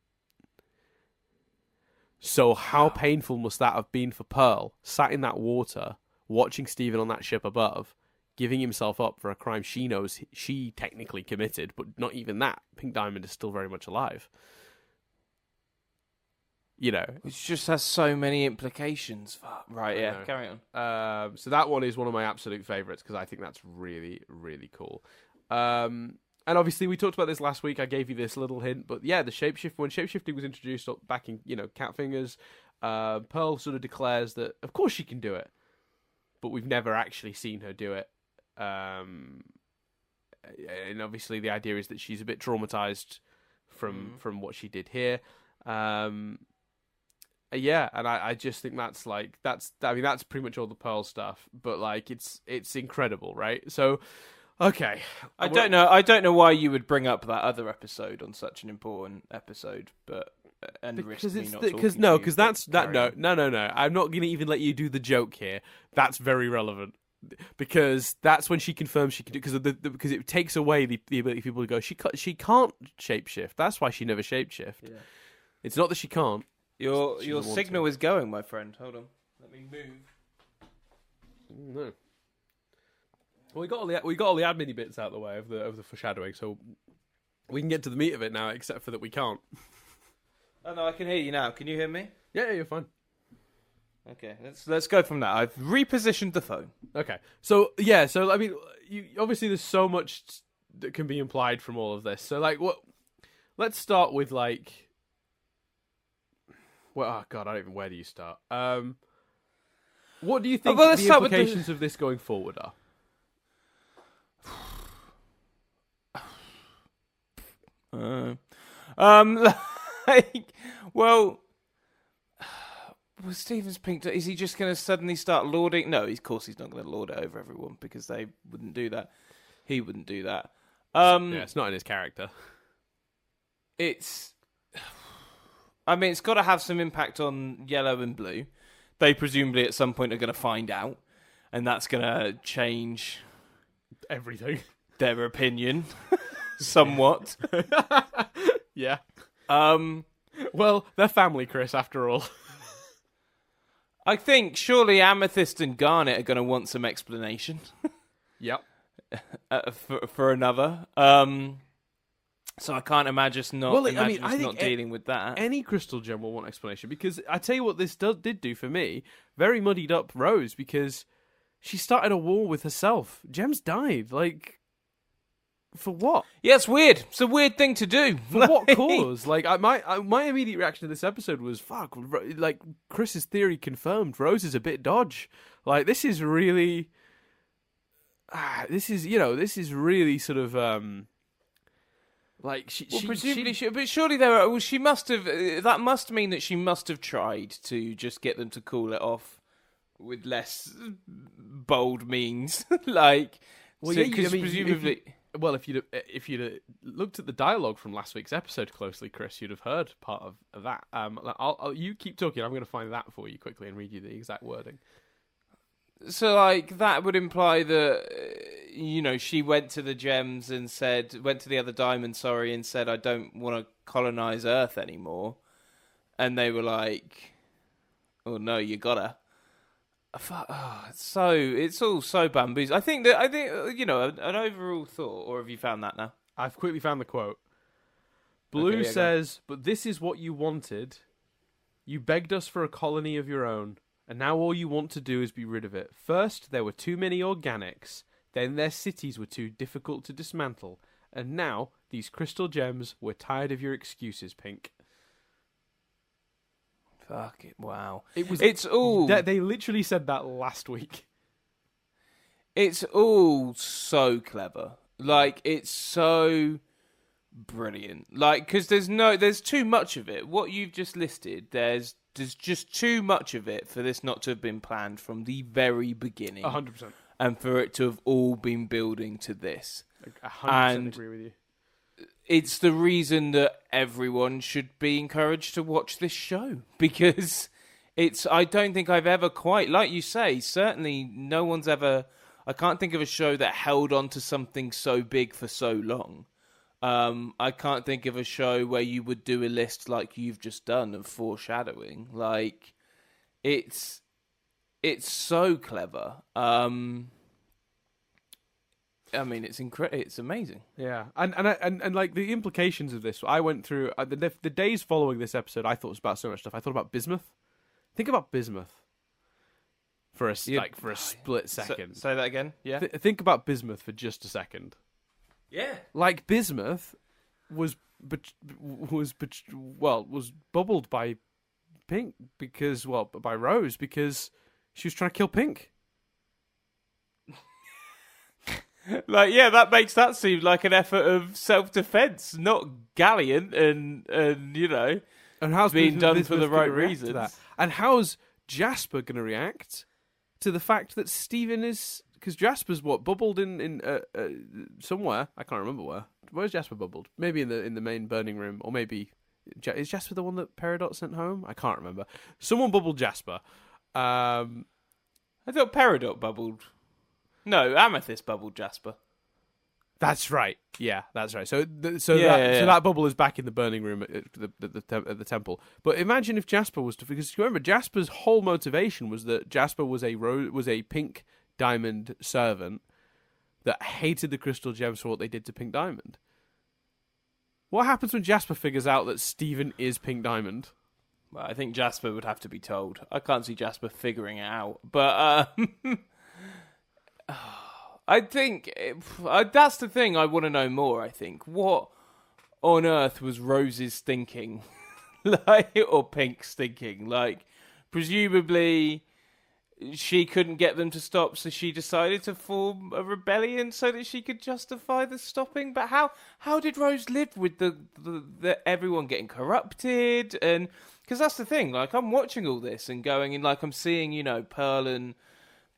Speaker 1: So how painful must that have been for Pearl, sat in that water, watching Stephen on that ship above, giving himself up for a crime she knows she technically committed, but not even that. Pink Diamond is still very much alive. You know.
Speaker 2: Which just has so many implications. Right, yeah, carry
Speaker 1: on. So that one is one of my absolute favourites, because I think that's really, really cool. And obviously we talked about this last week, I gave you this little hint, but yeah, when shapeshifting was introduced back in, Cat Fingers, Pearl sort of declares that, of course she can do it, but we've never actually seen her do it. And obviously the idea is that she's a bit traumatized from what she did here. Yeah, and I just think that's pretty much all the Pearl stuff, but like it's incredible, right? So okay.
Speaker 2: I don't know why you would bring up that other episode on such an important episode, but because no. I'm not going to even let you do the joke here. That's very relevant. Because that's when she confirms she can do, because it takes away the ability for people to go, she can't shapeshift. That's why she never shapeshift. Yeah. It's not that she can't. Your signal is going, my friend. Hold on, let me move.
Speaker 1: No. Well, we got all the admin bits out of the way of the foreshadowing, so we can get to the meat of it now. Except for that we can't.
Speaker 2: Oh no, I can hear you now. Can you hear me?
Speaker 1: Yeah, you're fine.
Speaker 2: Okay, let's go from that. I've repositioned the phone.
Speaker 1: Okay, so I mean, obviously there's so much that can be implied from all of this. So like, let's start with like, well, oh god, I don't even. Where do you start? What do you think the implications of this going forward are?
Speaker 2: Like, well, Stephen's pink. Is he just going to suddenly start lording? No, of course he's not going to lord it over everyone because they wouldn't do that. He wouldn't do that.
Speaker 1: It's not in his character.
Speaker 2: It's got to have some impact on yellow and blue. They presumably at some point are going to find out, and that's going to change
Speaker 1: everything.
Speaker 2: Their opinion, somewhat.
Speaker 1: Yeah. Well, they're family, Chris, after all.
Speaker 2: I think surely Amethyst and Garnet are going to want some explanation.
Speaker 1: Yep.
Speaker 2: For another. So I can't imagine not dealing with that.
Speaker 1: Any crystal gem will want explanation, because I tell you what this did do for me. Very muddied up Rose, because she started a war with herself. Gems died. Like, for what?
Speaker 2: Yeah, it's weird. It's a weird thing to do.
Speaker 1: For what cause? Like, my immediate reaction to this episode was, fuck, like, Chris's theory confirmed. Rose is a bit dodge. Like, this is really... This is really sort of... Like
Speaker 2: but surely there are. Well, she must have. That must mean that she must have tried to just get them to cool it off with bold means. Like,
Speaker 1: well,
Speaker 2: because presumably,
Speaker 1: if you'd looked at the dialogue from last week's episode closely, Chris, you'd have heard part of that. You keep talking. I'm going to find that for you quickly and read you the exact wording.
Speaker 2: So, like, that would imply that, she went to the gems and went to the other diamond, and said, I don't want to colonize Earth anymore. And they were like, oh, no, you gotta. It's all so bamboos. I think, an overall thought, or have you found that now?
Speaker 1: I've quickly found the quote. Blue says, but this is what you wanted. You begged us for a colony of your own. And now all you want to do is be rid of it. First, there were too many organics. Then their cities were too difficult to dismantle. And now, these crystal gems, we're tired of your excuses, Pink.
Speaker 2: Fuck it, wow.
Speaker 1: It's all... They literally said that last week.
Speaker 2: It's all so clever. Like, it's so brilliant. Like, because there's too much of it. What you've just listed, there's just too much of it for this not to have been planned from the very beginning.
Speaker 1: 100%.
Speaker 2: And for it to have all been building to this.
Speaker 1: 100% agree with you.
Speaker 2: It's the reason that everyone should be encouraged to watch this show. Because I don't think I've ever quite, like you say, certainly no one's ever... I can't think of a show that held on to something so big for so long. I can't think of a show where you would do a list like you've just done of Foreshadowing. Like, it's so clever. It's amazing.
Speaker 1: Yeah, and like the implications of this, I went through the days following this episode. I thought was about so much stuff. I thought about bismuth. Think about bismuth for a split second.
Speaker 2: Say that again. Yeah.
Speaker 1: Think about bismuth for just a second.
Speaker 2: Yeah.
Speaker 1: Like, bismuth was bubbled by Pink by Rose because she was trying to kill Pink.
Speaker 2: Like, yeah, that makes that seem like an effort of self-defense, not gallant and how's being done for the right reasons.
Speaker 1: And how's Jasper going to react to the fact that Stephen is... Because Jasper's bubbled in somewhere. I can't remember where. Where's Jasper bubbled? Maybe in the main burning room, or maybe is Jasper the one that Peridot sent home? I can't remember. Someone bubbled Jasper.
Speaker 2: I thought Peridot bubbled. No, Amethyst bubbled Jasper.
Speaker 1: That's right. Yeah, that's right. So that bubble is back in the burning room at the temple. But imagine if Jasper was because remember Jasper's whole motivation was that Jasper was a pink diamond servant that hated the crystal gems for what they did to Pink Diamond. What happens when Jasper figures out that Stephen is Pink Diamond?
Speaker 2: Well, I think Jasper would have to be told. I can't see Jasper figuring it out. But I think that's the thing I want to know more, I think. What on earth was Rose's thinking? Or Pink's thinking? Like, presumably... she couldn't get them to stop, so she decided to form a rebellion so that she could justify the stopping. But how did Rose live with the everyone getting corrupted? And because that's the thing, like I'm watching all this and going in, like I'm seeing, you know, Pearl and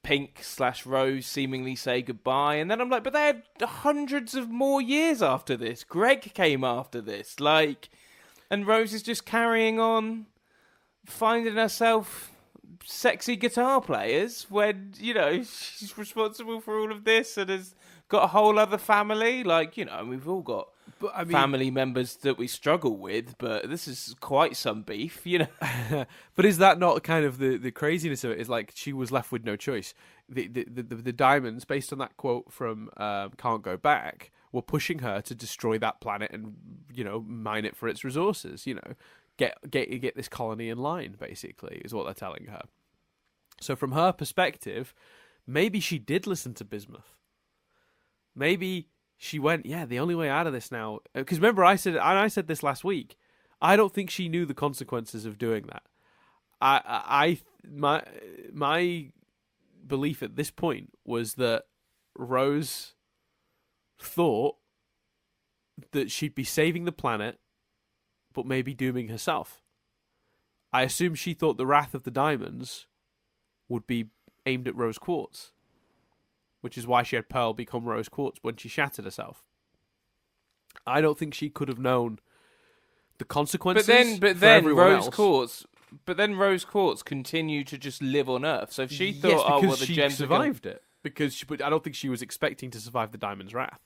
Speaker 2: Pink/Rose seemingly say goodbye, and then I'm like, but they had hundreds of more years after this. Greg came after this, like, and Rose is just carrying on, finding herself sexy guitar players when, you know, she's responsible for all of this and has got a whole other family. Like, you know, we've all got family members that we struggle with, but this is quite some beef, you know.
Speaker 1: But is that not kind of the craziness of it? Is like she was left with no choice. The diamonds, based on that quote from Can't Go Back, were pushing her to destroy that planet and, you know, mine it for its resources, you know. Get this colony in line, basically, is what they're telling her. So from her perspective, maybe she did listen to Bismuth. Maybe she went, yeah, the only way out of this now... Because remember, I said this last week, I don't think she knew the consequences of doing that. My belief at this point was that Rose thought that she'd be saving the planet but maybe dooming herself. I assume she thought the wrath of the diamonds would be aimed at Rose Quartz, which is why she had Pearl become Rose Quartz when she shattered herself. I don't think she could have known the consequences.
Speaker 2: But then Rose Quartz continued to just live on Earth. So if she thought, the
Speaker 1: she
Speaker 2: gems
Speaker 1: survived it, but I don't think she was expecting to survive the diamond's wrath.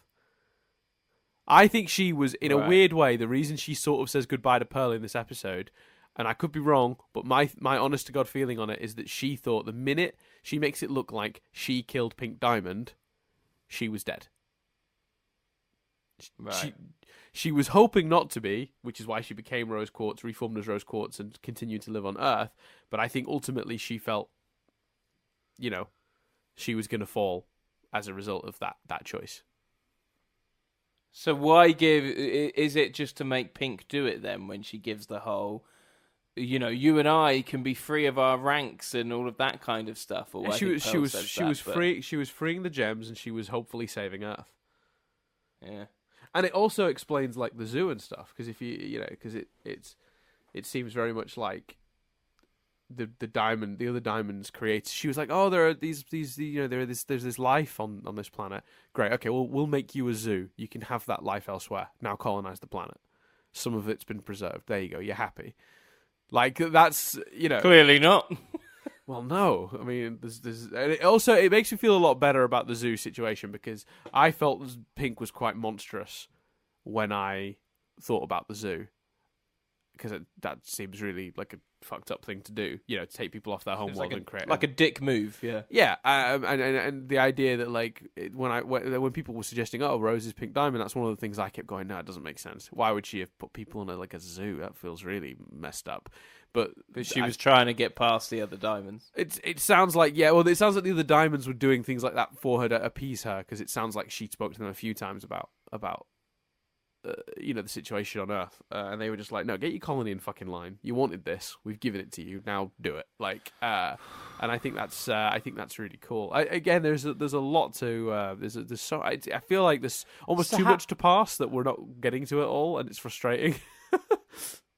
Speaker 1: I think she was, in a weird way, the reason she sort of says goodbye to Pearl in this episode, and I could be wrong, but my honest-to-God feeling on it is that she thought the minute she makes it look like she killed Pink Diamond, she was dead.
Speaker 2: Right.
Speaker 1: She was hoping not to be, which is why she became Rose Quartz, reformed as Rose Quartz, and continued to live on Earth, but I think ultimately she felt, you know, she was going to fall as a result of that choice.
Speaker 2: So why is it just to make Pink do it then when she gives the whole, you know, you and I can be free of our ranks and all of that kind of stuff? Or
Speaker 1: she was freeing the gems and she was hopefully saving Earth.
Speaker 2: Yeah.
Speaker 1: And it also explains like the zoo and stuff, because if because it seems very much like the other diamonds creates. She was like, oh, there are these there's this life on this planet. Great, okay, we'll make you a zoo. You can have that life elsewhere. Now colonize the planet. Some of it's been preserved. There you go. You're happy. Like that's
Speaker 2: clearly not.
Speaker 1: Well, no. I mean, there's and it makes me feel a lot better about the zoo situation, because I felt Pink was quite monstrous when I thought about the zoo, because that seems really like a fucked up thing to do, to take people off their homeworld and create
Speaker 2: like a dick move.
Speaker 1: Yeah. And the idea that like when people were suggesting, oh, Rose is Pink Diamond, that's one of the things I kept going, no, it doesn't make sense. Why would she have put people in a zoo? That feels really messed up. But
Speaker 2: she was trying to get past the other diamonds.
Speaker 1: It sounds like the other diamonds were doing things like that for her to appease her, because it sounds like she spoke to them a few times about the situation on Earth, and they were just like, no, get your colony in fucking line. You wanted this, we've given it to you, now do it. And I think that's really cool. There's a lot to I feel like there's almost too much to pass that we're not getting to it all, and it's frustrating.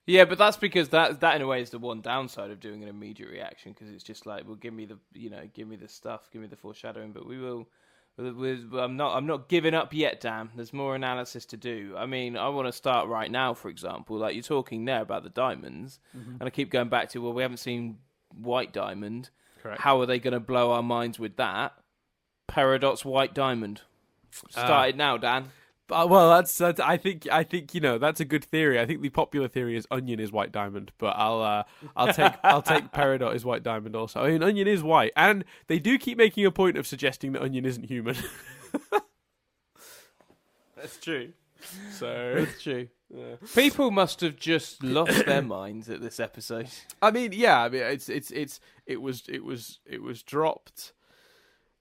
Speaker 2: Yeah, but that's because that in a way is the one downside of doing an immediate reaction, because it's just like, well, give me the stuff, give me the foreshadowing, but we will. I'm not giving up yet, Dan. There's more analysis to do. I mean, I want to start right now, for example. Like, you're talking there about the diamonds, and I keep going back to, well, we haven't seen White Diamond.
Speaker 1: Correct.
Speaker 2: How are they going to blow our minds with that? Peridot's White Diamond. Start it now, Dan.
Speaker 1: Well, that's I think that's a good theory. I think the popular theory is Onion is White Diamond, but I'll take Peridot is White Diamond also. I mean, Onion is white, and they do keep making a point of suggesting that Onion isn't human.
Speaker 2: That's true.
Speaker 1: So
Speaker 2: that's true. Yeah. People must have just lost their minds at this episode.
Speaker 1: I mean, yeah. I mean, it was dropped.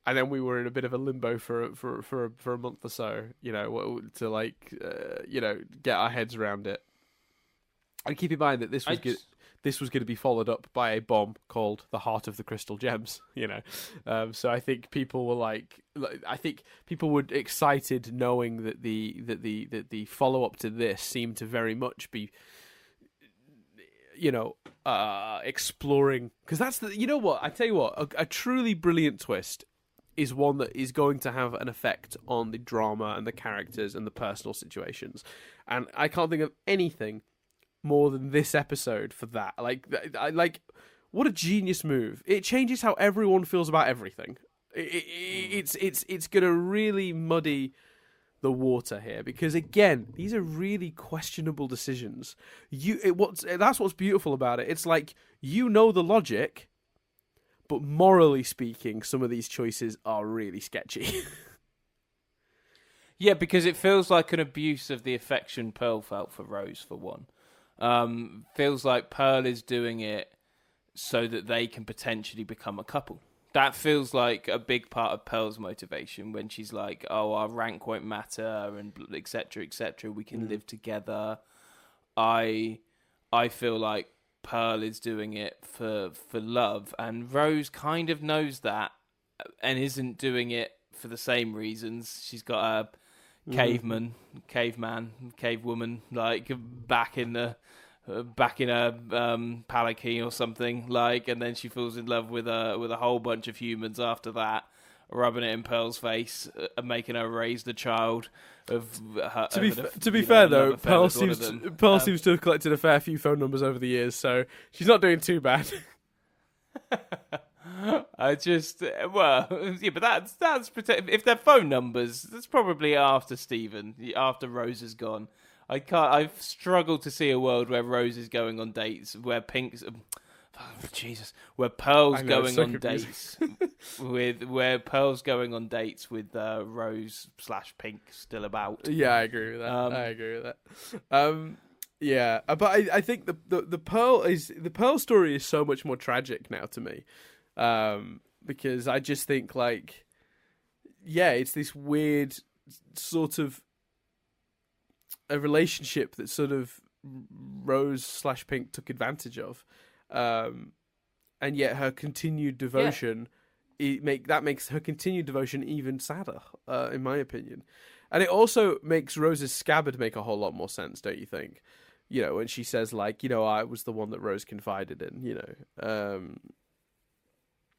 Speaker 1: And then we were in a bit of a limbo for a month or so, to get our heads around it. And keep in mind that this this was going to be followed up by a bomb called the Heart of the Crystal Gems. So I think people were excited knowing that the follow up to this seemed to very much be, exploring, because that's I tell you what, a truly brilliant twist is one that is going to have an effect on the drama and the characters and the personal situations. And I can't think of anything more than this episode for that. What a genius move. It changes how everyone feels about everything. It's going to really muddy the water here, because again, these are really questionable decisions. That's what's beautiful about it. It's like, the logic, but morally speaking, some of these choices are really sketchy.
Speaker 2: Yeah, because it feels like an abuse of the affection Pearl felt for Rose, for one. Feels like Pearl is doing it so that they can potentially become a couple. That feels like a big part of Pearl's motivation when she's like, oh, our rank won't matter, and et cetera, we can live together. I feel like Pearl is doing it for love, and Rose kind of knows that and isn't doing it for the same reasons. She's got a cavewoman, like back in a palanquin or something, like, and then she falls in love with a whole bunch of humans after that, rubbing it in Pearl's face and making her raise the child of her.
Speaker 1: To be fair though, Pearl seems to have collected a fair few phone numbers over the years, so she's not doing too bad.
Speaker 2: But that's if they're phone numbers, that's probably after Rose is gone. I've struggled to see a world where Rose is going on dates, where Pearl's going on dates with Rose/Pink still about.
Speaker 1: Yeah, I agree with that. But I think the Pearl story is so much more tragic now to me, because I just think it's this weird sort of a relationship that sort of Rose/Pink took advantage of, and yet her continued devotion, makes her continued devotion even sadder, in my opinion. And it also makes Rose's scabbard make a whole lot more sense, don't you think? When she says I was the one that Rose confided in,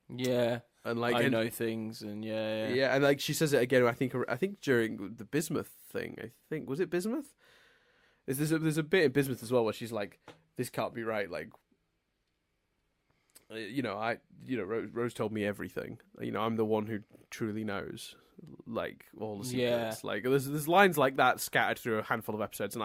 Speaker 2: Yeah. And I know things, and
Speaker 1: yeah, and she says it again. I think during the bismuth thing. Was it bismuth? There's a bit in bismuth as well where she's like, "This can't be right." Rose told me everything. I'm the one who truly knows, all the secrets. Yeah. There's lines like that scattered through a handful of episodes, and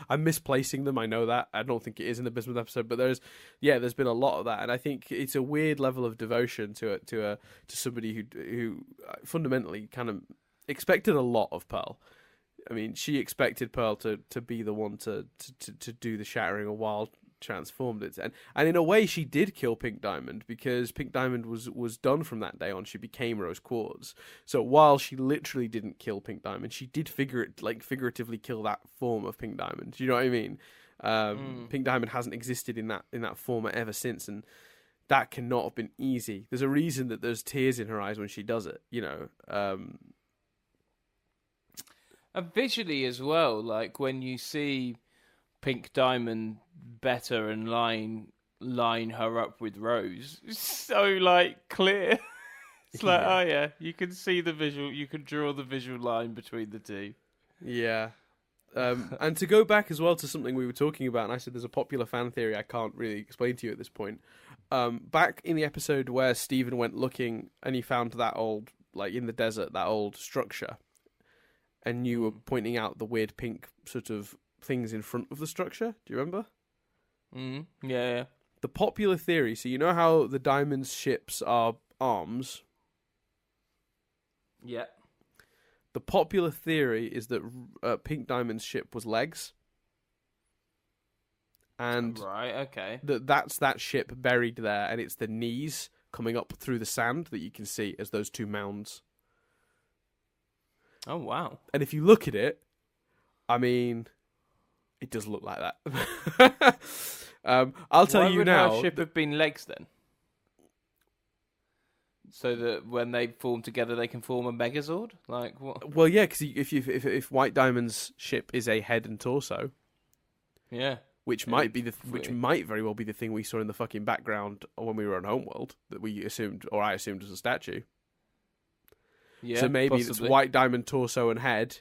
Speaker 1: I'm misplacing them. I know that. I don't think it is in the bismuth episode, but there's been a lot of that, and I think it's a weird level of devotion to somebody who fundamentally kind of expected a lot of Pearl. I mean, she expected Pearl to be the one to do the shattering, while transformed it, and in a way she did kill Pink Diamond, because Pink Diamond was done from that day on. She became Rose Quartz. So while she literally didn't kill Pink Diamond, she did figuratively kill that form of Pink Diamond. Do you know what I mean? Pink Diamond hasn't existed in that form ever since, and that cannot have been easy. There's a reason that there's tears in her eyes when she does it.
Speaker 2: And visually as well, when you see Pink Diamond better and line her up with Rose, it's so clear. It's oh yeah, you can see the visual, you can draw the visual line between the two.
Speaker 1: Yeah. And to go back as well to something we were talking about, and I said there's a popular fan theory I can't really explain to you at this point. Back in the episode where Stephen went looking and he found that old, in the desert, that old structure, and you were pointing out the weird pink sort of things in front of the structure. Do you remember?
Speaker 2: Yeah.
Speaker 1: The popular theory, so you know how the Diamond's ships are arms?
Speaker 2: Yeah.
Speaker 1: The popular theory is that Pink Diamond's ship was legs. And
Speaker 2: right, okay.
Speaker 1: That's that ship buried there, and it's the knees coming up through the sand that you can see as those two mounds.
Speaker 2: Oh, wow.
Speaker 1: And if you look at it, I mean, it does look like that. I'll tell you now.
Speaker 2: Why would her ship have been legs then? So that when they form together, they can form a Megazord. Like what?
Speaker 1: Well, yeah, because if White Diamond's ship is a head and torso,
Speaker 2: yeah,
Speaker 1: which might very well be the thing we saw in the fucking background when we were on Homeworld that we assumed, or I assumed, was a statue.
Speaker 2: Yeah,
Speaker 1: so maybe
Speaker 2: possibly.
Speaker 1: it's White Diamond torso and head.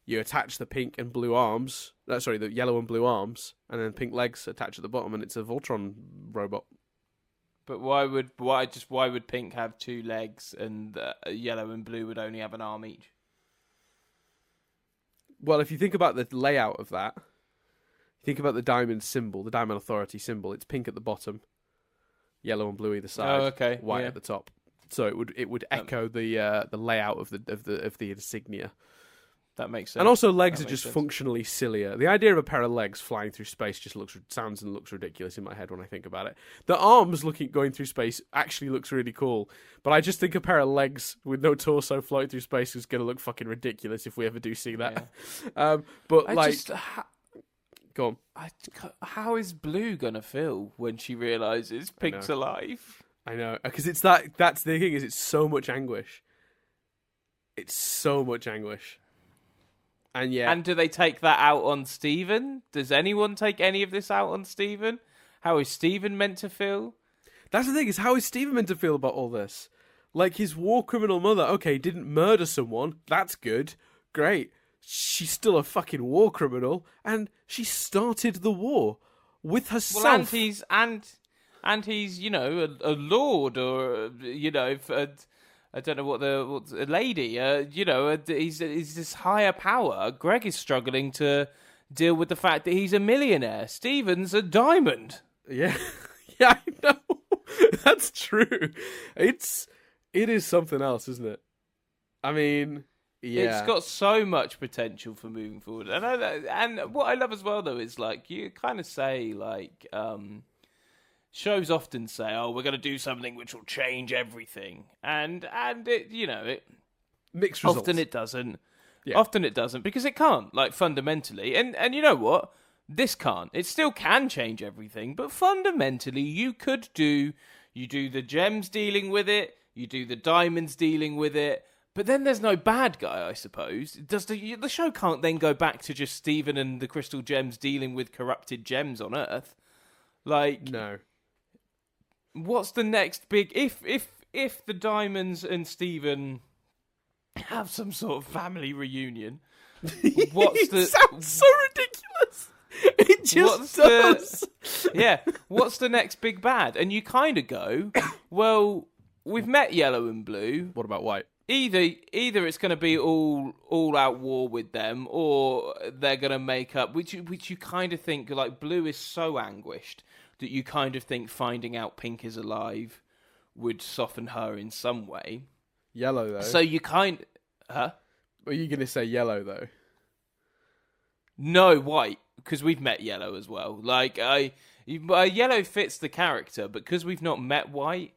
Speaker 1: You attach the pink and blue arms. The yellow and blue arms, and then pink legs attached at the bottom, and it's a Voltron robot.
Speaker 2: But why would pink have 2 legs and yellow and blue would only have an arm each?
Speaker 1: Well, if you think about the layout of that, think about the diamond symbol, the Diamond Authority symbol. It's pink at the bottom, yellow and blue either side.
Speaker 2: Oh, okay.
Speaker 1: White at the top. So it would echo the layout of the insignia.
Speaker 2: That makes sense.
Speaker 1: And also, legs are just functionally sillier. The idea of a pair of legs flying through space just sounds and looks ridiculous in my head when I think about it. The arms going through space actually looks really cool, but I just think a pair of legs with no torso floating through space is going to look fucking ridiculous if we ever do see that.
Speaker 2: Yeah.
Speaker 1: Go on.
Speaker 2: How is Blue gonna feel when she realizes Pink's alive?
Speaker 1: I know, because it's that's the thing, is it's so much anguish. It's so much anguish. And
Speaker 2: do they take that out on Steven? Does anyone take any of this out on Steven? How is Steven meant to feel?
Speaker 1: That's the thing, is how is Steven meant to feel about all this? Like, his war criminal mother, okay, didn't murder someone. That's good. Great. She's still a fucking war criminal, and she started the war with herself.
Speaker 2: Well, and he's a lord, or I don't know what's a lady. He's this higher power. Greg is struggling to deal with the fact that he's a millionaire. Steven's a diamond.
Speaker 1: Yeah, yeah, I know. That's true. It is something else, isn't it? I mean, yeah,
Speaker 2: it's got so much potential for moving forward. And what I love as well, though, is like you kind of say like. Shows often say, "Oh, we're going to do something which will change everything," and it
Speaker 1: mixed results.
Speaker 2: Often it doesn't.
Speaker 1: Yeah.
Speaker 2: Often it doesn't because it can't, like fundamentally. And you know what? This can't. It still can change everything, but fundamentally, you do the gems dealing with it, you do the diamonds dealing with it, but then there's no bad guy, I suppose. The show can't then go back to just Steven and the crystal gems dealing with corrupted gems on Earth, like
Speaker 1: no.
Speaker 2: What's the next big... If the Diamonds and Steven have some sort of family reunion, what's the...
Speaker 1: It sounds so ridiculous! It just does!
Speaker 2: What's the next big bad? And you kind of go, well, we've met Yellow and Blue.
Speaker 1: What about White?
Speaker 2: Either it's going to be all out war with them, or they're going to make up, which you kind of think, like, Blue is so anguished that you kind of think finding out Pink is alive would soften her in some way.
Speaker 1: Yellow, though.
Speaker 2: So you Huh?
Speaker 1: Are you going to say Yellow, though?
Speaker 2: No, White, because we've met Yellow as well. Like, Yellow fits the character, but because we've not met White,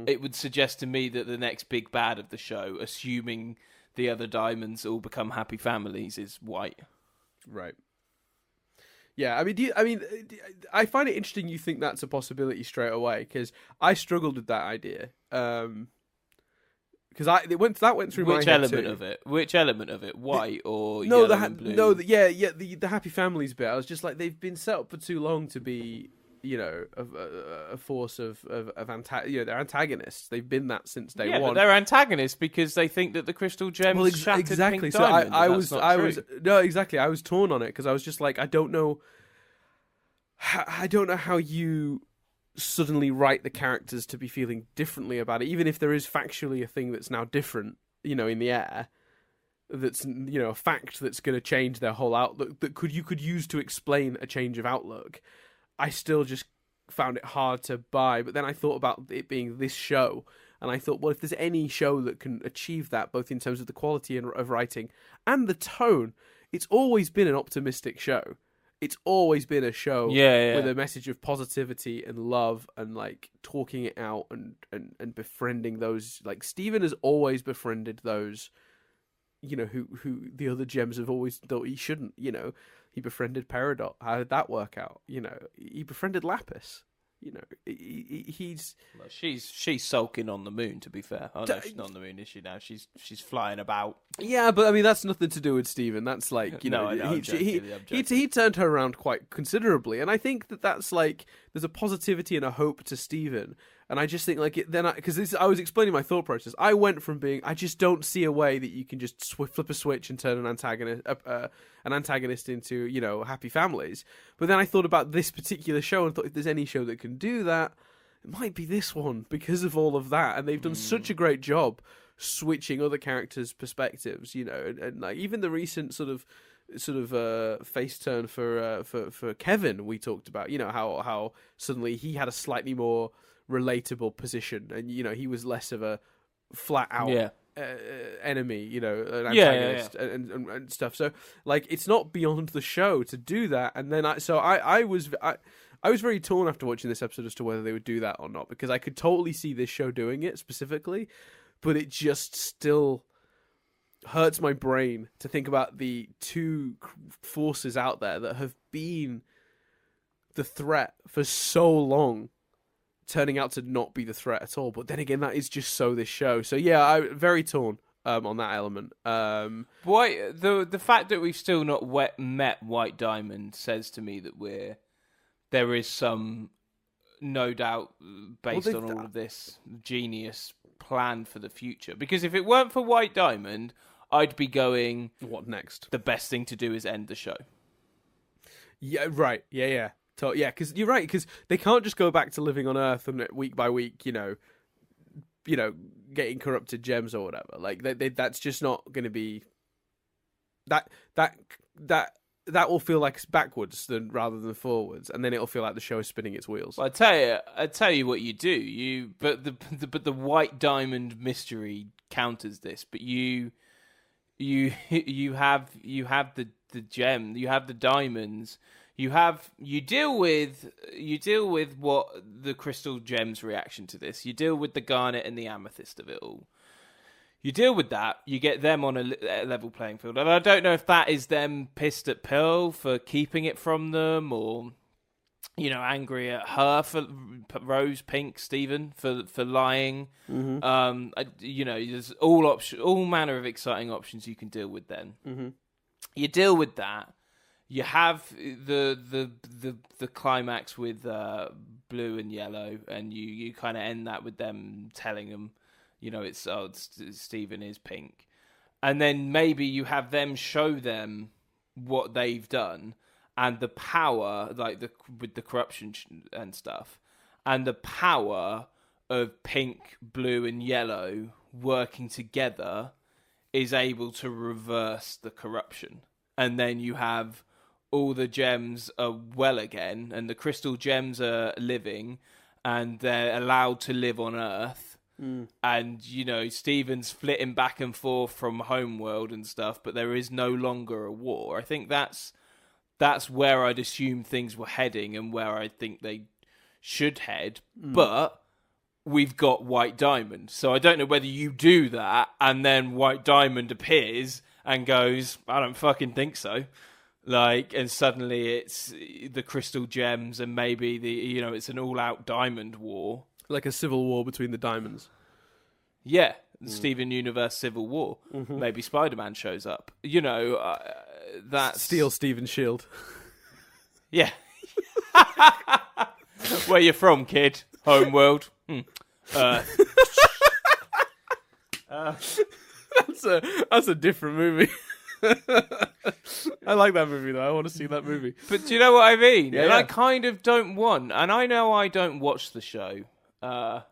Speaker 2: it would suggest to me that the next big bad of the show, assuming the other Diamonds all become happy families, is White.
Speaker 1: Right. Yeah, I find it interesting you think that's a possibility straight away, because I struggled with that idea. Because that went through my head too.
Speaker 2: Which element of it? White or yellow and blue?
Speaker 1: No, the happy families bit. I was just like, they've been set up for too long to be, a force of they're antagonists. They've been that since day one.
Speaker 2: Yeah, but they're antagonists because they think that the crystal gems shattered
Speaker 1: exactly.
Speaker 2: Pink
Speaker 1: So
Speaker 2: Diamond.
Speaker 1: I was torn on it because I was just like, I don't know how you suddenly write the characters to be feeling differently about it, even if there is factually a thing that's now different, in the air. That's a fact that's going to change their whole outlook. That you could use to explain a change of outlook. I still just found it hard to buy. But then I thought about it being this show, and I thought, well, if there's any show that can achieve that, both in terms of the quality of writing and the tone, it's always been an optimistic show. It's always been a show with a message of positivity and love and like talking it out and befriending those. Like Steven has always befriended those, who the other gems have always thought he shouldn't. He befriended Peridot. How did that work out? You know, he befriended Lapis. You know, he's...
Speaker 2: Well, she's sulking on the moon, to be fair. Oh, no, she's not on the moon, is she now? She's flying about.
Speaker 1: Yeah, but I mean, that's nothing to do with Steven. That's like, you know, he turned her around quite considerably. And I think that's like, there's a positivity and a hope to Steven. And I just think like, because I was explaining my thought process. I went from being, I just don't see a way that you can just flip a switch and turn an antagonist into, you know, happy families. But then I thought about this particular show and thought, if there's any show that can do that, it might be this one because of all of that. And they've done such a great job switching other characters' perspectives, you know, and like even the recent sort of face turn for Kevin we talked about, you know, how suddenly he had a slightly more relatable position, and you know he was less of a flat out enemy, you know, an antagonist and stuff. So like it's not beyond the show to do that. And then I was very torn after watching this episode as to whether they would do that or not, because I could totally see this show doing it specifically, but it just still hurts my brain to think about the two forces out there that have been the threat for so long turning out to not be the threat at all. But then again, that is just so this show. So yeah, I'm very torn on that element.
Speaker 2: Why the fact that we've still not met White Diamond says to me that there is some, no doubt, based on all of this genius plan for the future. Because if it weren't for White Diamond, I'd be going,
Speaker 1: what next?
Speaker 2: The best thing to do is end the show.
Speaker 1: Yeah, right. Yeah. Yeah, because you're right, because they can't just go back to living on Earth and week by week, you know, getting corrupted gems or whatever. Like that's just not going to be that will feel like it's backwards rather than forwards, and then it'll feel like the show is spinning its wheels.
Speaker 2: Well, I tell you what you do. But the White Diamond mystery counters this. But you have the gem, you have the diamonds. You deal with what the crystal gem's reaction to this. You deal with the garnet and the amethyst of it all. You deal with that. You get them on a level playing field. And I don't know if that is them pissed at Pearl for keeping it from them, or you know, angry at her for Rose, Pink, Steven for lying. Mm-hmm. You know, there's all manner of exciting options you can deal with. Then you deal with that. You have the climax with blue and yellow, and you kind of end that with them telling them, you know, it's Steven is pink, and then maybe you have them show them what they've done and the power, like with the corruption and stuff, and the power of pink, blue, and yellow working together is able to reverse the corruption, and then you have all the gems are well again, and the crystal gems are living, and they're allowed to live on Earth. And, you know, Steven's flitting back and forth from Homeworld and stuff, but there is no longer a war. I think that's where I'd assume things were heading and where I think they should head. But we've got White Diamond. So I don't know whether you do that and then White Diamond appears and goes, I don't fucking think so. Like, and suddenly it's the crystal gems and maybe it's an all-out diamond war.
Speaker 1: Like a civil war between the diamonds.
Speaker 2: Yeah, Steven Universe Civil War. Mm-hmm. Maybe Spider-Man shows up. You know, that's...
Speaker 1: Steal Steven's shield.
Speaker 2: Yeah. Where you from, kid? Homeworld.
Speaker 1: That's a different movie. I like that movie though. I want to see that movie.
Speaker 2: But do you know what I mean?
Speaker 1: Yeah,
Speaker 2: and I kind of don't want, and I know I don't watch the show, and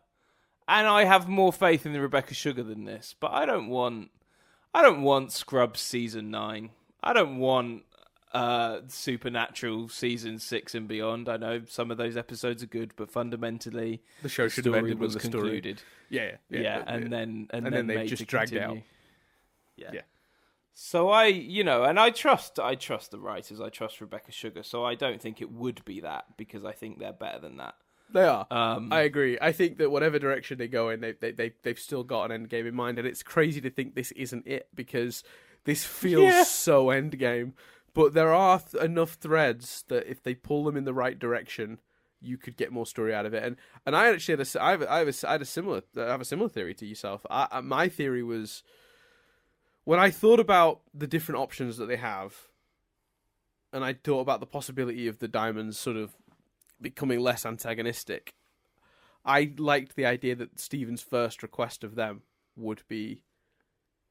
Speaker 2: I have more faith in the Rebecca Sugar than this, but I don't want Scrubs season 9. I don't want Supernatural season 6 and beyond. I know some of those episodes are good, but fundamentally
Speaker 1: the show should have ended when the
Speaker 2: concluded.
Speaker 1: Story.
Speaker 2: Yeah, and then
Speaker 1: they just dragged out.
Speaker 2: Yeah. So I trust the writers. I trust Rebecca Sugar. So I don't think it would be that, because I think they're better than that.
Speaker 1: They are. I agree. I think that whatever direction they go in, they've still got an end game in mind, and it's crazy to think this isn't it, because this feels so end game. But there are enough threads that if they pull them in the right direction, you could get more story out of it. And I actually had I have a similar theory to yourself. My theory was, when I thought about the different options that they have, and I thought about the possibility of the diamonds sort of becoming less antagonistic, I liked the idea that Stephen's first request of them would be,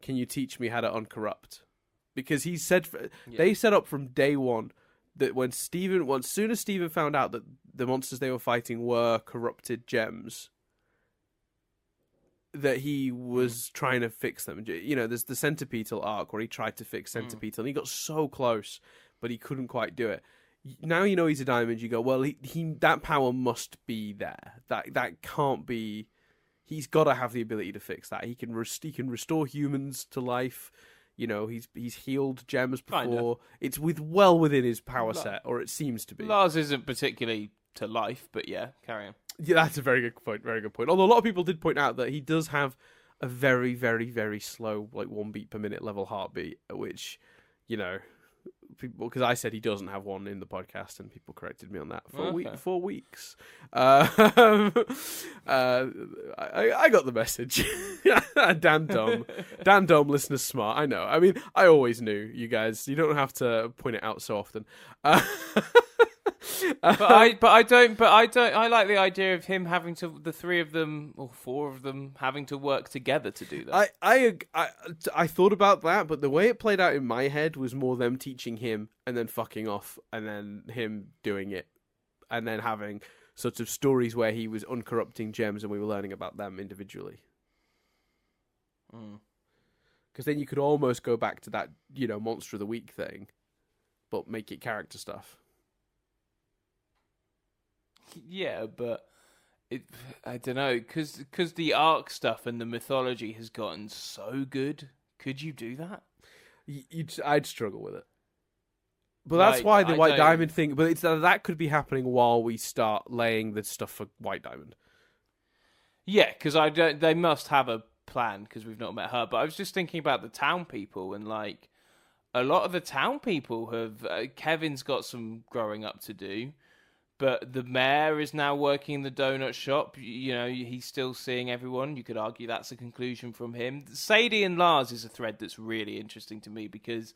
Speaker 1: "Can you teach me how to uncorrupt?" Because he said they set up from day one that as soon as Stephen found out that the monsters they were fighting were corrupted gems, that he was trying to fix them. You know, there's the Centipetal arc where he tried to fix Centipetal, and he got so close, but he couldn't quite do it. Now you know he's a diamond, you go, well, he that power must be there. That can't be. He's got to have the ability to fix that. He can restore humans to life. You know, he's healed gems before. Kinda. It's well within his power set, or it seems to be.
Speaker 2: Lars isn't particularly to life, but yeah, carry on.
Speaker 1: Yeah, that's a very good point. Very good point. Although a lot of people did point out that he does have a very, very, very slow, like 1 beat per minute level heartbeat, which, you know, people, because I said he doesn't have one in the podcast, and people corrected me on that for 4 weeks. I got the message. Dan Dome listeners smart. I know. I mean, I always knew, you guys. You don't have to point it out so often.
Speaker 2: I like the idea of him having to, the 3 of them or 4 of them having to work together to do that.
Speaker 1: I thought about that, but the way it played out in my head was more them teaching him and then fucking off, and then him doing it, and then having sort of stories where he was uncorrupting gems and we were learning about them individually. Because then you could almost go back to that, you know, Monster of the Week thing, but make it character stuff.
Speaker 2: Yeah, but I don't know, because the arc stuff and the mythology has gotten so good. Could you do that?
Speaker 1: I'd struggle with it. But that's why the White Diamond thing. But that could be happening while we start laying the stuff for White Diamond.
Speaker 2: Yeah, because they must have a plan, because we've not met her. But I was just thinking about the town people, and like a lot of the town people have. Kevin's got some growing up to do. But the mayor is now working in the donut shop. You know, he's still seeing everyone. You could argue that's a conclusion from him. Sadie and Lars is a thread that's really interesting to me, because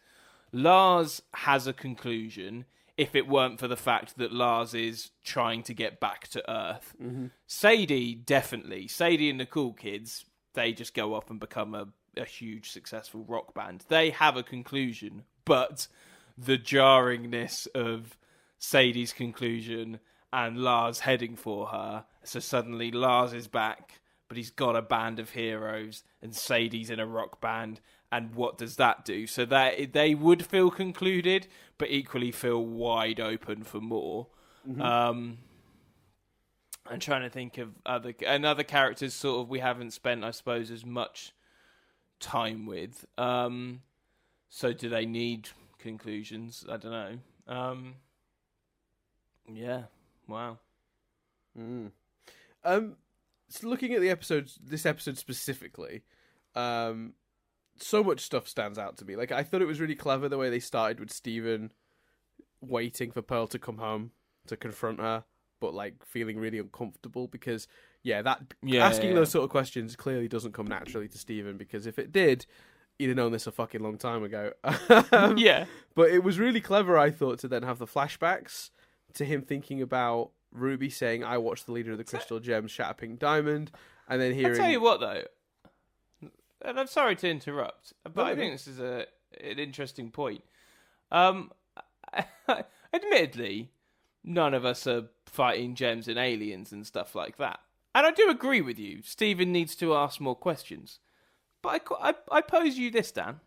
Speaker 2: Lars has a conclusion if it weren't for the fact that Lars is trying to get back to Earth. Mm-hmm. Sadie, definitely. Sadie and the Cool Kids, they just go up and become a huge successful rock band. They have a conclusion, but the jarringness of Sadie's conclusion and Lars heading for her. So suddenly Lars is back, but he's got a band of heroes, and Sadie's in a rock band. And what does that do? So that they would feel concluded, but equally feel wide open for more. Mm-hmm. I'm trying to think of other characters sort of we haven't spent, I suppose, as much time with. So do they need conclusions? I don't know. Yeah. Wow.
Speaker 1: So looking at this episode specifically, so much stuff stands out to me. Like, I thought it was really clever the way they started with Stephen waiting for Pearl to come home to confront her, but like feeling really uncomfortable because asking those sort of questions clearly doesn't come naturally to Stephen, because if it did, he'd have known this a fucking long time ago.
Speaker 2: Yeah.
Speaker 1: But it was really clever, I thought, to then have the flashbacks to him thinking about Ruby saying, "I watched the leader of the Crystal Gems shatter Pink Diamond," and then hearing...
Speaker 2: I'll tell you what, though, and I'm sorry to interrupt, but I think this is an interesting point. Admittedly, none of us are fighting gems and aliens and stuff like that. And I do agree with you, Stephen needs to ask more questions. But I pose you this, Dan.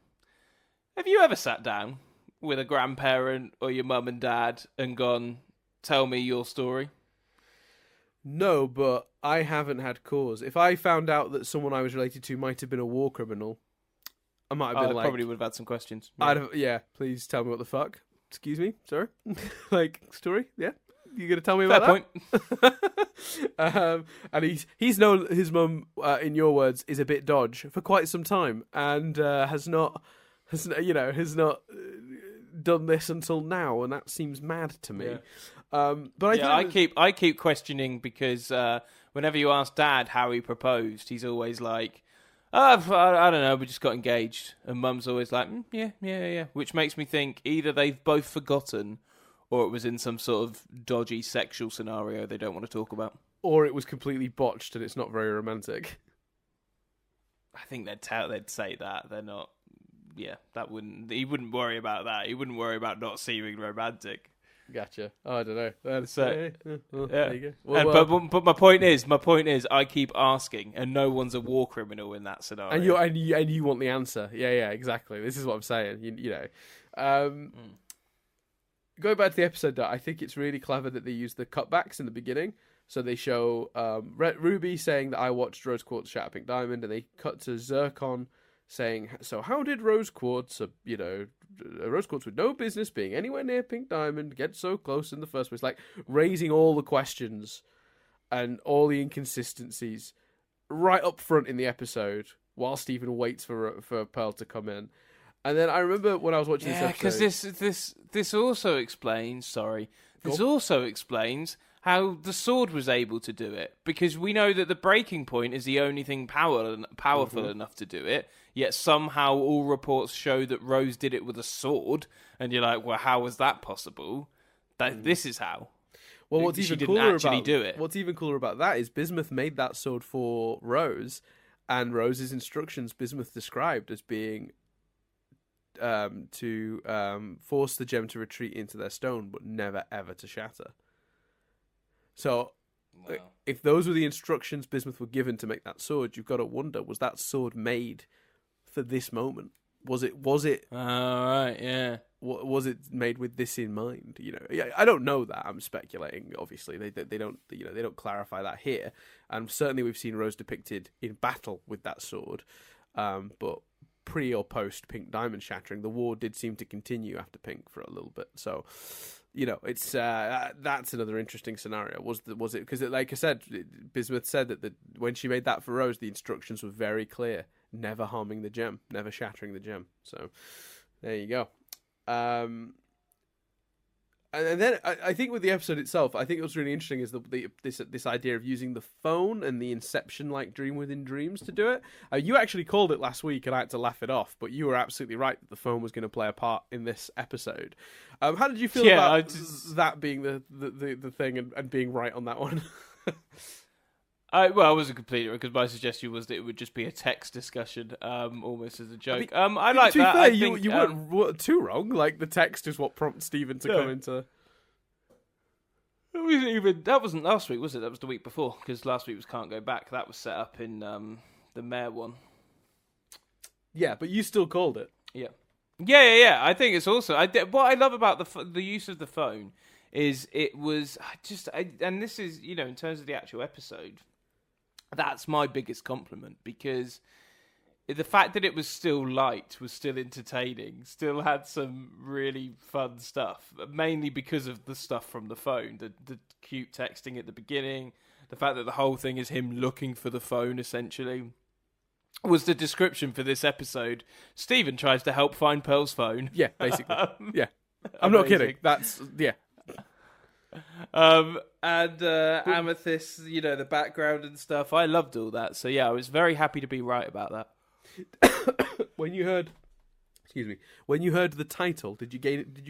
Speaker 2: Have you ever sat down with a grandparent or your mum and dad and gone, "Tell me your story"?
Speaker 1: No, but I haven't had cause. If I found out that someone I was related to might have been a war criminal, I might have been
Speaker 2: probably would have had some questions.
Speaker 1: Yeah. Please tell me what the fuck. Excuse me, sorry. Like, story? Yeah, you gonna tell me about
Speaker 2: that?
Speaker 1: Point. And he's known his mum, in your words, is a bit dodge for quite some time, and has not done this until now, and that seems mad to me. But
Speaker 2: I keep questioning because whenever you ask Dad how he proposed, he's always like, I don't know, we just got engaged. And Mum's always like, yeah. Which makes me think either they've both forgotten or it was in some sort of dodgy sexual scenario they don't want to talk about.
Speaker 1: Or it was completely botched and it's not very romantic.
Speaker 2: I think they'd say that. They're not... Yeah, he wouldn't worry about that. He wouldn't worry about not seeming romantic.
Speaker 1: Gotcha. Oh, I don't know.
Speaker 2: There you go. But my point is, I keep asking, and no one's a war criminal in that scenario.
Speaker 1: And you want the answer. Yeah, exactly. This is what I'm saying. You know, going back to the episode, I think it's really clever that they use the cutbacks in the beginning. So they show Ruby saying that I watched Rose Quartz shatter Pink Diamond, and they cut to Zircon saying, "So how did Rose Quartz, a Rose Quartz with no business being anywhere near Pink Diamond, get so close in the first place?" Like raising all the questions and all the inconsistencies right up front in the episode, while Stephen waits for Pearl to come in. And then I remember when I was watching this episode,
Speaker 2: because this also explains. Sorry, this also explains how the sword was able to do it, because we know that the breaking point is the only thing powerful enough to do it, yet somehow all reports show that Rose did it with a sword, and you're like, well, how was that possible? This is how.
Speaker 1: Well, what's even cooler about that is Bismuth made that sword for Rose, and Rose's instructions Bismuth described as being to force the gem to retreat into their stone, but never ever to shatter. So, if those were the instructions Bismuth were given to make that sword, you've got to wonder: was that sword made for this moment? Was it?
Speaker 2: Right, yeah.
Speaker 1: Was it made with this in mind? You know, I don't know that. I'm speculating. Obviously, they don't. You know, they don't clarify that here. And certainly, we've seen Rose depicted in battle with that sword. But pre or post Pink Diamond shattering, the war did seem to continue after Pink for a little bit. So, you know, it's that's another interesting scenario. Was it because, like I said, Bismuth said that when she made that for Rose, the instructions were very clear: never harming the gem, never shattering the gem. So there you go. And then I think with the episode itself, I think what's really interesting is this idea of using the phone and the Inception-like dream within dreams to do it. You actually called it last week, and I had to laugh it off, but you were absolutely right that the phone was going to play a part in this episode. How did you feel about that being the thing and being right on that one?
Speaker 2: I wasn't completely because my suggestion was that it would just be a text discussion, almost as a joke. I like
Speaker 1: to
Speaker 2: that.
Speaker 1: Fair, you weren't too wrong. Like the text is what prompts Stephen to come into.
Speaker 2: That wasn't last week, was it? That was the week before, because last week was Can't Go Back. That was set up in the Mayor one.
Speaker 1: Yeah, but you still called it.
Speaker 2: Yeah. I think it's also what I love about the use of the phone is it was and this is, you know, in terms of the actual episode, that's my biggest compliment, because the fact that it was still light, was still entertaining, still had some really fun stuff, mainly because of the stuff from the phone, the cute texting at the beginning, the fact that the whole thing is him looking for the phone, essentially, was the description for this episode. Stephen tries to help find Pearl's phone.
Speaker 1: Yeah, basically. Yeah. I'm not kidding. That's, yeah.
Speaker 2: And Amethyst, you know, the background and stuff. I loved all that. So yeah, I was very happy to be right about that.
Speaker 1: When you heard the title, did you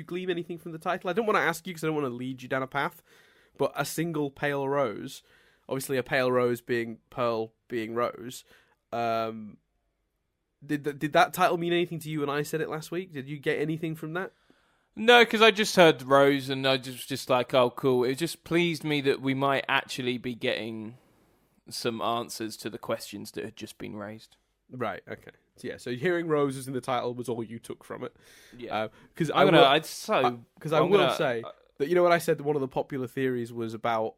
Speaker 1: glean anything from the title? I don't want to ask you because I don't want to lead you down a path, but a single pale rose, obviously a pale rose being Pearl being Rose. Did that title mean anything to you when I said it last week? Did you get anything from that?
Speaker 2: No, because I just heard Rose and I just like, oh, cool. It just pleased me that we might actually be getting some answers to the questions that had just been raised.
Speaker 1: Right, okay. So, yeah, so hearing Roses in the title was all you took from it.
Speaker 2: Yeah.
Speaker 1: Because I will say that, you know what I said, one of the popular theories was about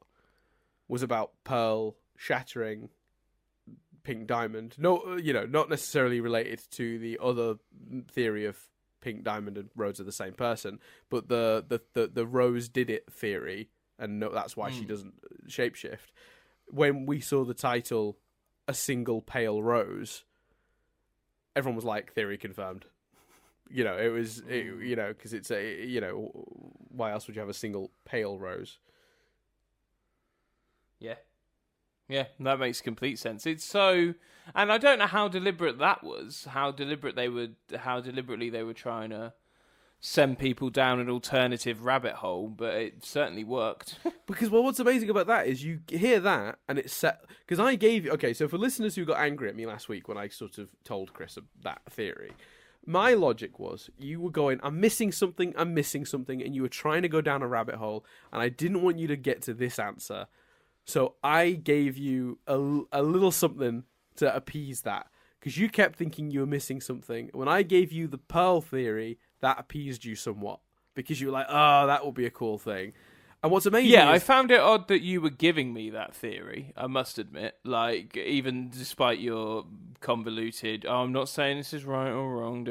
Speaker 1: Pearl shattering Pink Diamond. No, you know, not necessarily related to the other theory of Pink Diamond and Rose are the same person, but the Rose did it theory, and no, that's why she doesn't shapeshift. When we saw the title, A Single Pale Rose, everyone was like, theory confirmed. It was, because it's why else would you have a single pale rose?
Speaker 2: Yeah. Yeah, that makes complete sense. It's so, and I don't know how deliberate that was, how deliberately they were trying to send people down an alternative rabbit hole, but it certainly worked.
Speaker 1: Because, what's amazing about that is you hear that, and it's set... Because I gave you... Okay, so for listeners who got angry at me last week when I sort of told Chris that theory, my logic was, you were going, I'm missing something, and you were trying to go down a rabbit hole, and I didn't want you to get to this answer. So I gave you a little something to appease that, because you kept thinking you were missing something. When I gave you the pearl theory, that appeased you somewhat, because you were like, oh, that would be a cool thing. And what's amazing is...
Speaker 2: I found it odd that you were giving me that theory, I must admit. Like, even despite your convoluted, I'm not saying this is right or wrong,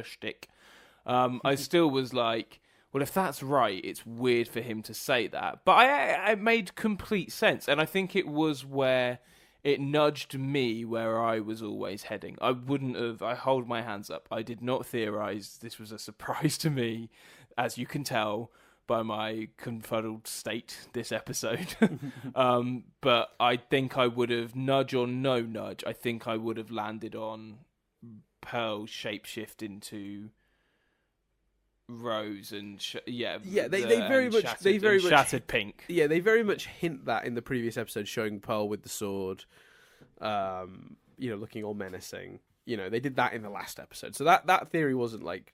Speaker 2: shtick. I still was like, well, if that's right, it's weird for him to say that. But I made complete sense, and I think it was where it nudged me where I was always heading. I hold my hands up. I did not theorize. This was a surprise to me, as you can tell by my confuddled state this episode. But I think I would have, nudge or no nudge, I think I would have landed on Pearl shapeshift into Rose and
Speaker 1: they very much
Speaker 2: shattered pink.
Speaker 1: Yeah, they very much hint that in the previous episode, showing Pearl with the sword, looking all menacing. They did that in the last episode, so that theory wasn't like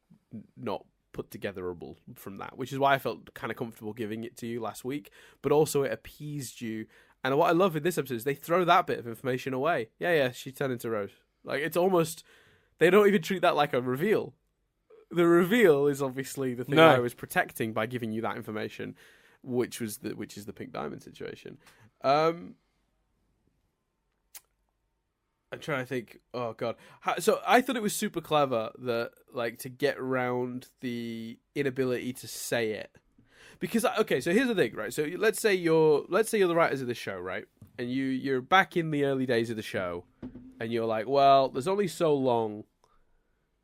Speaker 1: not put togetherable from that, which is why I felt kind of comfortable giving it to you last week. But also it appeased you, and what I love in this episode is they throw that bit of information away. Yeah, she turned into Rose. Like, it's almost, they don't even treat that like a reveal. The reveal is obviously the thing I was protecting by giving you that information, which is the pink diamond situation. I'm trying to think. Oh God! So I thought it was super clever that, like, to get around the inability to say it, because so here's the thing, right? So let's say you're the writers of the show, right? And you're back in the early days of the show, and you're like, well, there's only so long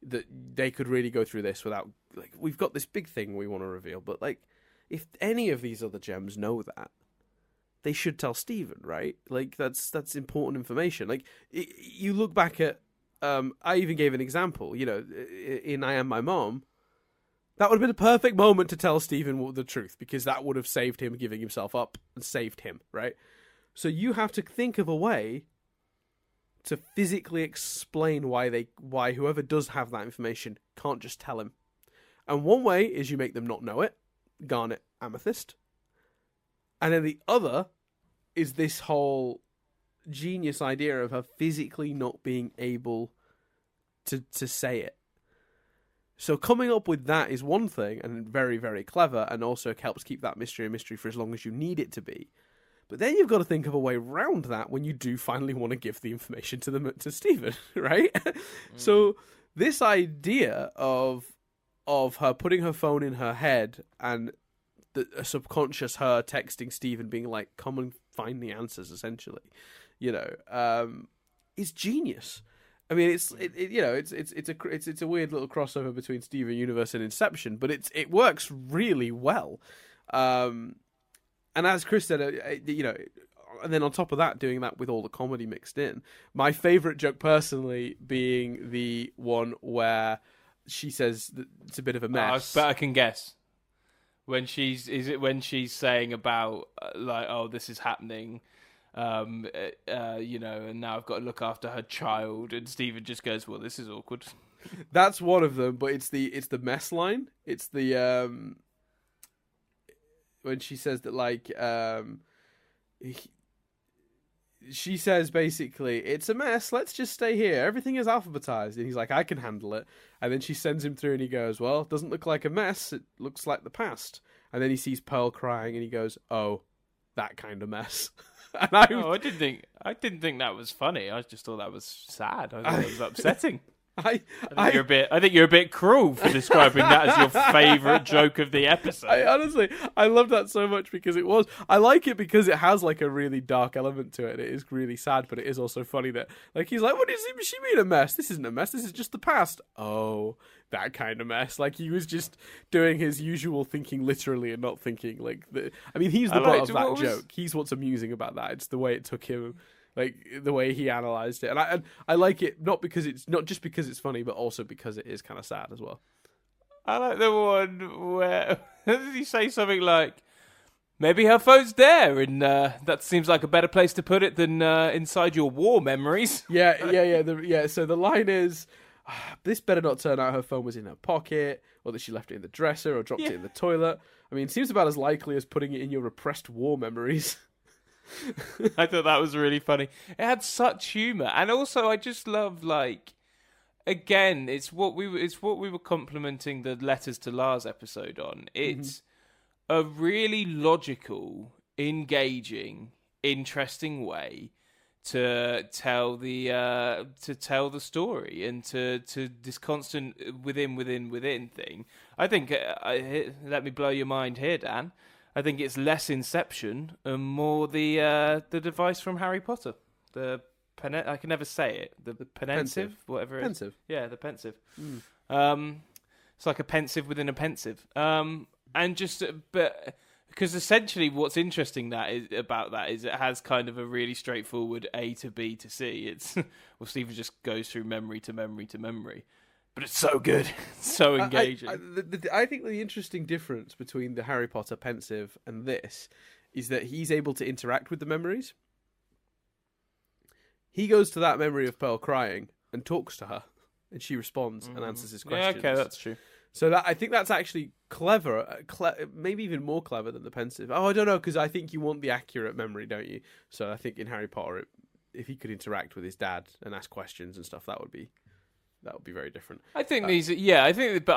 Speaker 1: that they could really go through this without, like, we've got this big thing we want to reveal, but, like, if any of these other gems know that, they should tell Steven, right? Like, that's important information. Like, you look back at, I even gave an example, in I Am My Mom, that would have been a perfect moment to tell Steven the truth, because that would have saved him giving himself up and saved him, right? So you have to think of a way to physically explain why whoever does have that information can't just tell him. And one way is you make them not know it, garnet, amethyst. And then the other is this whole genius idea of her physically not being able to say it. So coming up with that is one thing, and very, very clever, and also helps keep that mystery a mystery for as long as you need it to be. But then you've got to think of a way around that when you do finally want to give the information to Steven, right? So this idea of her putting her phone in her head and a subconscious her texting Steven being like, come and find the answers, essentially, is genius. I mean, it's a weird little crossover between Steven Universe and Inception, but it works really well. And as Chris said, and then on top of that, doing that with all the comedy mixed in. My favourite joke personally being the one where she says that it's a bit of a mess.
Speaker 2: But I can guess. When she's saying about like, oh, this is happening, and now I've got to look after her child, and Steven just goes, well, this is awkward.
Speaker 1: That's one of them, but it's the mess line. It's the when she says that, like, she says basically, it's a mess, let's just stay here, everything is alphabetized, and he's like, I can handle it. And then she sends him through and he goes, well, it doesn't look like a mess, it looks like the past. And then he sees Pearl crying and he goes, oh, that kind of mess. And I didn't think that was funny. I just thought that was sad. I thought it was upsetting.
Speaker 2: I think you're a bit cruel for describing that as your favourite joke of the episode.
Speaker 1: I love that so much because I like it because it has like a really dark element to it. It is really sad, but it is also funny that like he's like, what does she mean a mess? This isn't a mess. This is just the past. Oh, that kind of mess. Like he was just doing his usual thinking literally and not thinking like he's the butt of that joke. He's what's amusing about that. It's the way it took him. Like the way he analysed it, and I like it not just because it's funny, but also because it is kind of sad as well.
Speaker 2: I like the one where did he say something like, "Maybe her phone's there," and that seems like a better place to put it than inside your war memories.
Speaker 1: Yeah. So the line is, "This better not turn out her phone was in her pocket, or that she left it in the dresser, or dropped it in the toilet." I mean, it seems about as likely as putting it in your repressed war memories.
Speaker 2: I thought that was really funny. It had such humor, and also I just love again, it's what we were complimenting the Letters to Lars episode on. It's a really logical, engaging, interesting way to tell the story and to this constant within thing. I think let me blow your mind here, Dan. I think it's less Inception and more the device from Harry Potter. I can never say it. The pensive, whatever it is.
Speaker 1: Pensive.
Speaker 2: Yeah, the pensive. It's like a pensive within a pensive. But because essentially what's interesting about that is it has kind of a really straightforward A to B to C. It's Stephen just goes through memory to memory to memory. But it's so good, so engaging.
Speaker 1: I think the interesting difference between the Harry Potter pensive and this is that he's able to interact with the memories. He goes to that memory of Pearl crying and talks to her, and she responds and answers his questions.
Speaker 2: Yeah, okay, that's true.
Speaker 1: So I think that's actually clever, maybe even more clever than the pensive. Oh, I don't know, because I think you want the accurate memory, don't you? So I think in Harry Potter, if he could interact with his dad and ask questions and stuff, that would be very different.
Speaker 2: I think I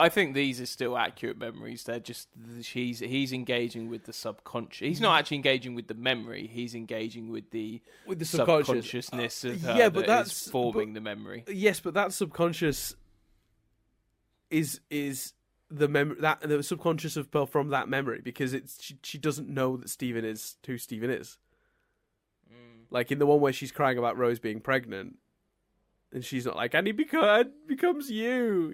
Speaker 2: think these are still accurate memories. They're just he's engaging with the subconscious. He's not actually engaging with the memory. He's engaging with the subconsciousness of her that's forming the memory.
Speaker 1: Yes, but that subconscious is the subconscious of Pearl from that memory, because she doesn't know that Stephen is who Stephen is. Like in the one where she's crying about Rose being pregnant. And she's not like, and he becomes you,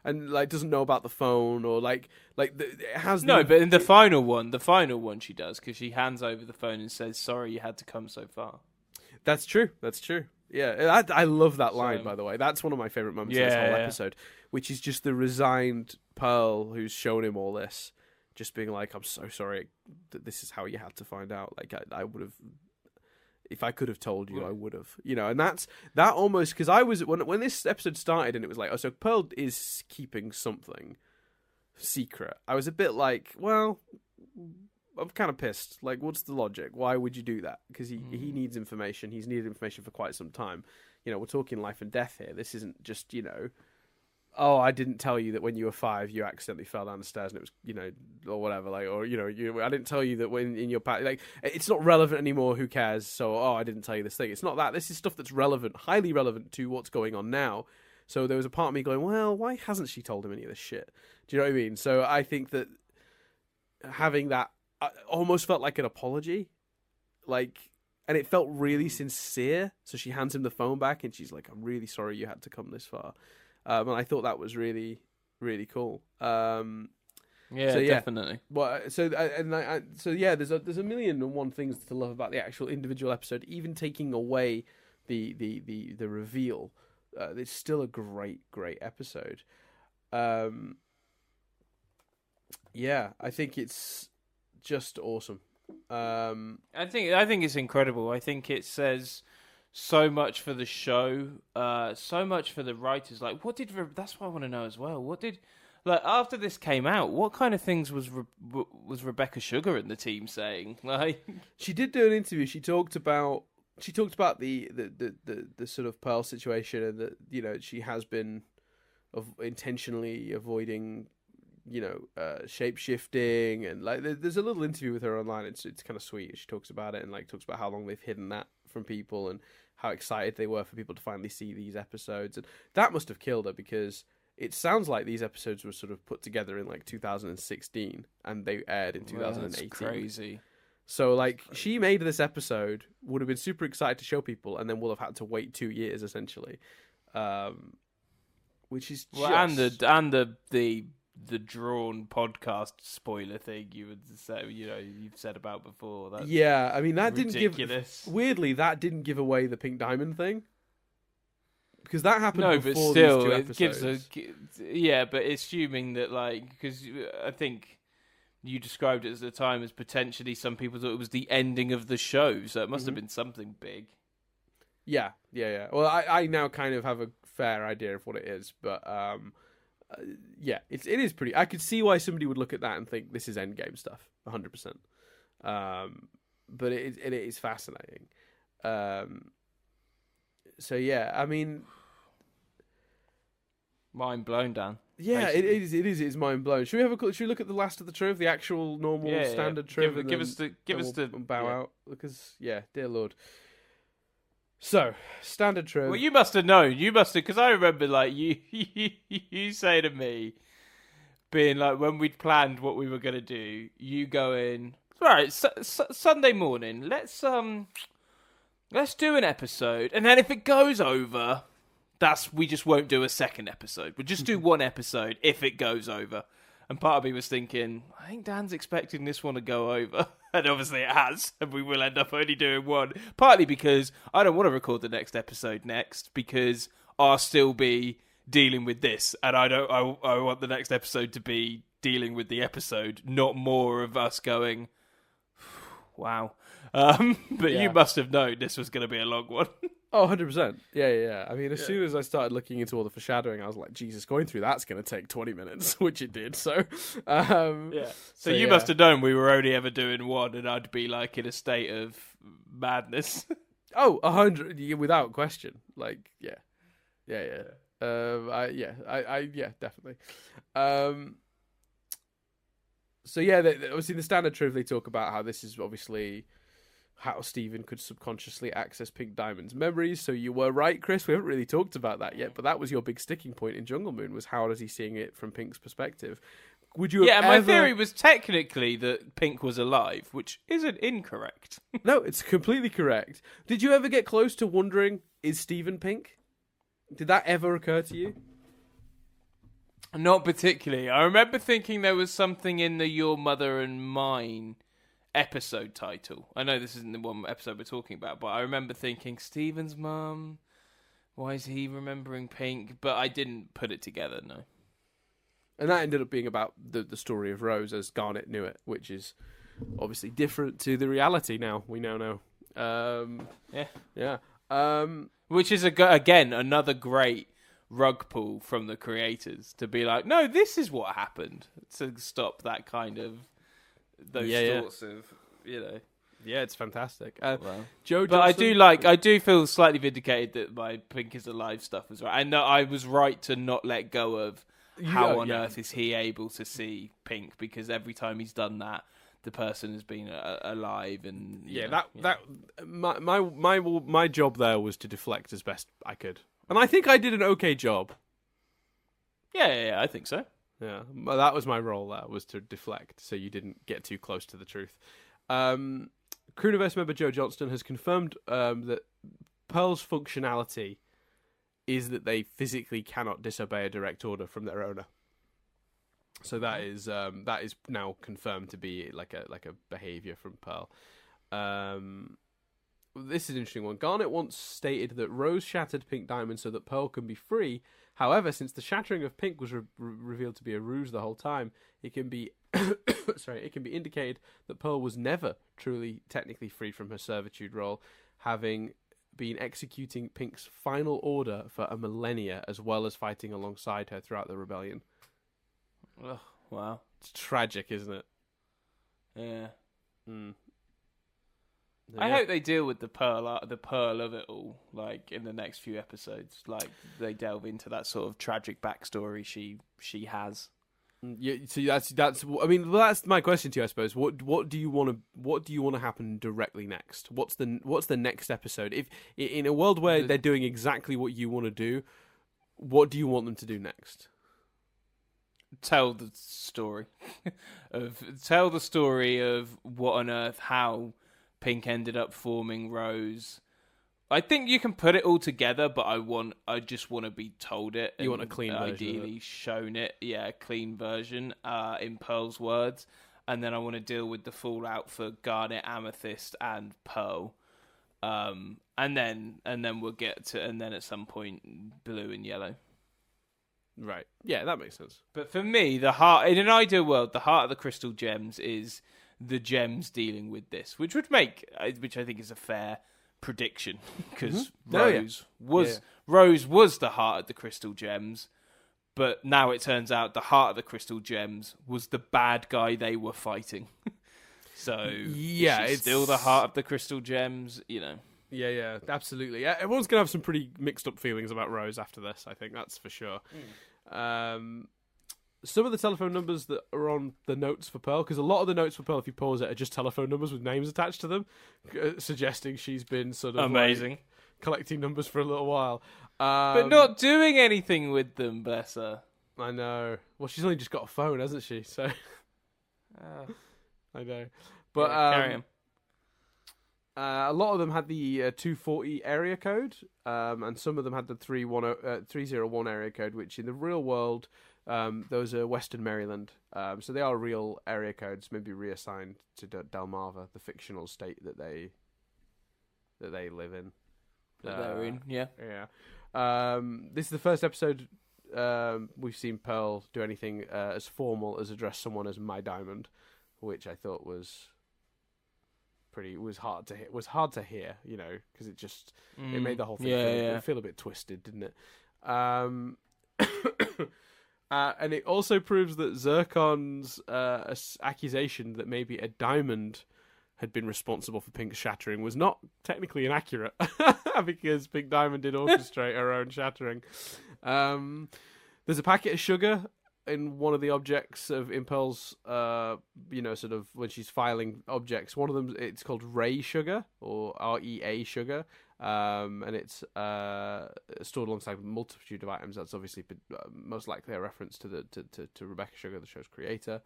Speaker 1: and like doesn't know about the phone or like it has
Speaker 2: but in the final one she does, because she hands over the phone and says, "Sorry, you had to come so far."
Speaker 1: That's true. Yeah, I love that line, by the way. That's one of my favorite moments of this whole episode, which is just the resigned Pearl who's shown him all this, just being like, "I'm so sorry that this is how you had to find out. Like I would have." If I could have told you, I would have, and that almost, because I was, when this episode started and it was like, oh, so Pearl is keeping something secret. I was a bit like, well, I'm kind of pissed. Like, what's the logic? Why would you do that? Because he needs information. He's needed information for quite some time. We're talking life and death here. This isn't just, oh, I didn't tell you that when you were 5 you accidentally fell down the stairs and it was, or whatever, like, or I didn't tell you that when in your past, like, it's not relevant anymore. Who cares? So, I didn't tell you this thing. It's not that. This is stuff that's relevant, highly relevant to what's going on now. So there was a part of me going, well, why hasn't she told him any of this shit? Do you know what I mean? So I think that having that almost felt like an apology, like, and it felt really sincere. So she hands him the phone back and she's like, "I'm really sorry you had to come this far." And I thought that was really, really cool.
Speaker 2: Definitely.
Speaker 1: Well, there's a million and one things to love about the actual individual episode. Even taking away the reveal, it's still a great episode. I think it's just awesome.
Speaker 2: I think it's incredible. I think it says so much for the show, so much for the writers. Like, that's what I want to know as well. After this came out, what kind of things was Rebecca Sugar and the team saying? Like,
Speaker 1: she did do an interview. She talked about the sort of Pearl situation, and that she has been intentionally avoiding shape shifting, and like there's a little interview with her online. It's kind of sweet. She talks about it and like talks about how long they've hidden that from people, and how excited they were for people to finally see these episodes. And that must have killed her, because it sounds like these episodes were sort of put together in like 2016 and they aired in 2018.
Speaker 2: That's crazy.
Speaker 1: So like she made this episode, would have been super excited to show people, and then will have had to wait 2 years essentially, which is just...
Speaker 2: the drawn podcast spoiler thing you would say, you've said about before. That's
Speaker 1: I mean that
Speaker 2: ridiculous.
Speaker 1: That didn't give away the Pink Diamond thing, because that happened before
Speaker 2: but still,
Speaker 1: these two
Speaker 2: it
Speaker 1: episodes.
Speaker 2: But assuming that, like, because I think you described it at the time as potentially some people thought it was the ending of the show, so it must have been something big.
Speaker 1: Yeah. Well, I now kind of have a fair idea of what it is, but it is pretty. I could see why somebody would look at that and think this is Endgame stuff, 100%. But it is fascinating. So yeah, I mean,
Speaker 2: mind blown, Dan.
Speaker 1: Yeah, it is mind blowing. Should we look at the last of the Trove, the actual normal standard Trove?
Speaker 2: Give us the
Speaker 1: bow out, because dear Lord. So, standard Trove.
Speaker 2: Well, you must have known. Because I remember, like, you say to me, being like, when we'd planned what we were going to do, you going, right, Sunday morning, let's do an episode, and then if it goes over, we just won't do a second episode. We'll just do one episode if it goes over. And part of me was thinking, I think Dan's expecting this one to go over. And obviously it has. And we will end up only doing one. Partly because I don't want to record the next episode next, because I'll still be dealing with this. And I want the next episode to be dealing with the episode, not more of us going, wow. But you must have known this was going to be a long one.
Speaker 1: Oh, 100%. Yeah. I mean, as soon as I started looking into all the foreshadowing, I was like, Jesus, going through that's going to take 20 minutes, which it did. So,
Speaker 2: So you must have known we were only ever doing one, and I'd be like in a state of madness.
Speaker 1: Oh, 100, without question. Like, yeah. Definitely. So yeah, obviously the standard Trove, they talk about how this is obviously how Stephen could subconsciously access Pink Diamond's memories. So you were right, Chris. We haven't really talked about that yet, but that was your big sticking point in Jungle Moon, was how is he seeing it from Pink's perspective? Would you?
Speaker 2: My theory was technically that Pink was alive, which isn't incorrect.
Speaker 1: No, it's completely correct. Did you ever get close to wondering, is Stephen Pink? Did that ever occur to you?
Speaker 2: Not particularly. I remember thinking there was something in the Your Mother and Mine episode title. I know this isn't the one episode we're talking about, but I remember thinking, Stephen's mum, why is he remembering Pink? But I didn't put it together, no.
Speaker 1: And that ended up being about the story of Rose as Garnet knew it, which is obviously different to the reality now. We now know.
Speaker 2: Which is, again, another great rug pull from the creators to be like, no, this is what happened, to stop that kind of those sorts of, Yeah,
Speaker 1: it's fantastic.
Speaker 2: Joe Johnson, but I do feel slightly vindicated that my Pink is alive stuff was right, and that I was right to not let go of how on earth is he able to see Pink, because every time he's done that, the person has been alive, and
Speaker 1: my job there was to deflect as best I could, and I think I did an okay job.
Speaker 2: Yeah, I think so.
Speaker 1: Yeah, that was my role there, was to deflect, so you didn't get too close to the truth. Crewniverse member Joe Johnston has confirmed that Pearl's functionality is that they physically cannot disobey a direct order from their owner. So that is now confirmed to be like a behaviour from Pearl. This is an interesting one. Garnet once stated that Rose shattered Pink Diamond so that Pearl can be free. However, since the shattering of Pink was revealed to be a ruse the whole time, it can be indicated that Pearl was never truly technically free from her servitude role, having been executing Pink's final order for a millennia, as well as fighting alongside her throughout the rebellion.
Speaker 2: Oh, wow.
Speaker 1: It's tragic, isn't it?
Speaker 2: Yeah.
Speaker 1: Mm.
Speaker 2: I hope they deal with the pearl of it all, like in the next few episodes. Like they delve into that sort of tragic backstory she has.
Speaker 1: Yeah, so that's. I mean, that's my question to you, I suppose. What do you want to happen directly next? What's the next episode? If in a world where they're doing exactly what you want to do, what do you want them to do next?
Speaker 2: Tell the story of what on earth, how Pink ended up forming Rose. I think you can put it all together, but I just want to be told it.
Speaker 1: You want a clean version,
Speaker 2: ideally shown it, a clean version in Pearl's words, and then I want to deal with the fallout for Garnet, Amethyst, and Pearl, and then we'll get to, and then at some point Blue and Yellow.
Speaker 1: Right. Yeah, that makes sense.
Speaker 2: But for me, the heart in an ideal world, the heart of the Crystal Gems is the gems dealing with this, which I think is a fair prediction, because Rose was the heart of the Crystal Gems, but now it turns out the heart of the Crystal Gems was the bad guy they were fighting. So it's still the heart of the Crystal Gems,
Speaker 1: Yeah, absolutely. Everyone's gonna have some pretty mixed up feelings about Rose after this. I think that's for sure. Some of the telephone numbers that are on the notes for Pearl, because a lot of the notes for Pearl, if you pause it, are just telephone numbers with names attached to them, suggesting she's been sort of
Speaker 2: amazing
Speaker 1: collecting numbers for a little while,
Speaker 2: but not doing anything with them. Bless her.
Speaker 1: I know. Well, she's only just got a phone, hasn't she? So I know, but
Speaker 2: carry on.
Speaker 1: A lot of them had the 240 area code, and some of them had the 301 area code, which in the real world, those are Western Maryland. So they are real area codes, maybe reassigned to Delmarva, the fictional state that they live in.
Speaker 2: They're in, yeah.
Speaker 1: This is the first episode we've seen Pearl do anything as formal as address someone as My Diamond, which I thought was hard to hear, because it made the whole thing feel a bit twisted, didn't it? And it also proves that Zircon's accusation that maybe a diamond had been responsible for Pink's shattering was not technically inaccurate, because Pink Diamond did orchestrate her own shattering. There's a packet of sugar in one of the objects in Pearl's, sort of when she's filing objects. One of them, it's called Ray sugar, or REA sugar, and it's stored alongside a multitude of items. That's obviously most likely a reference to to Rebecca Sugar, the show's creator.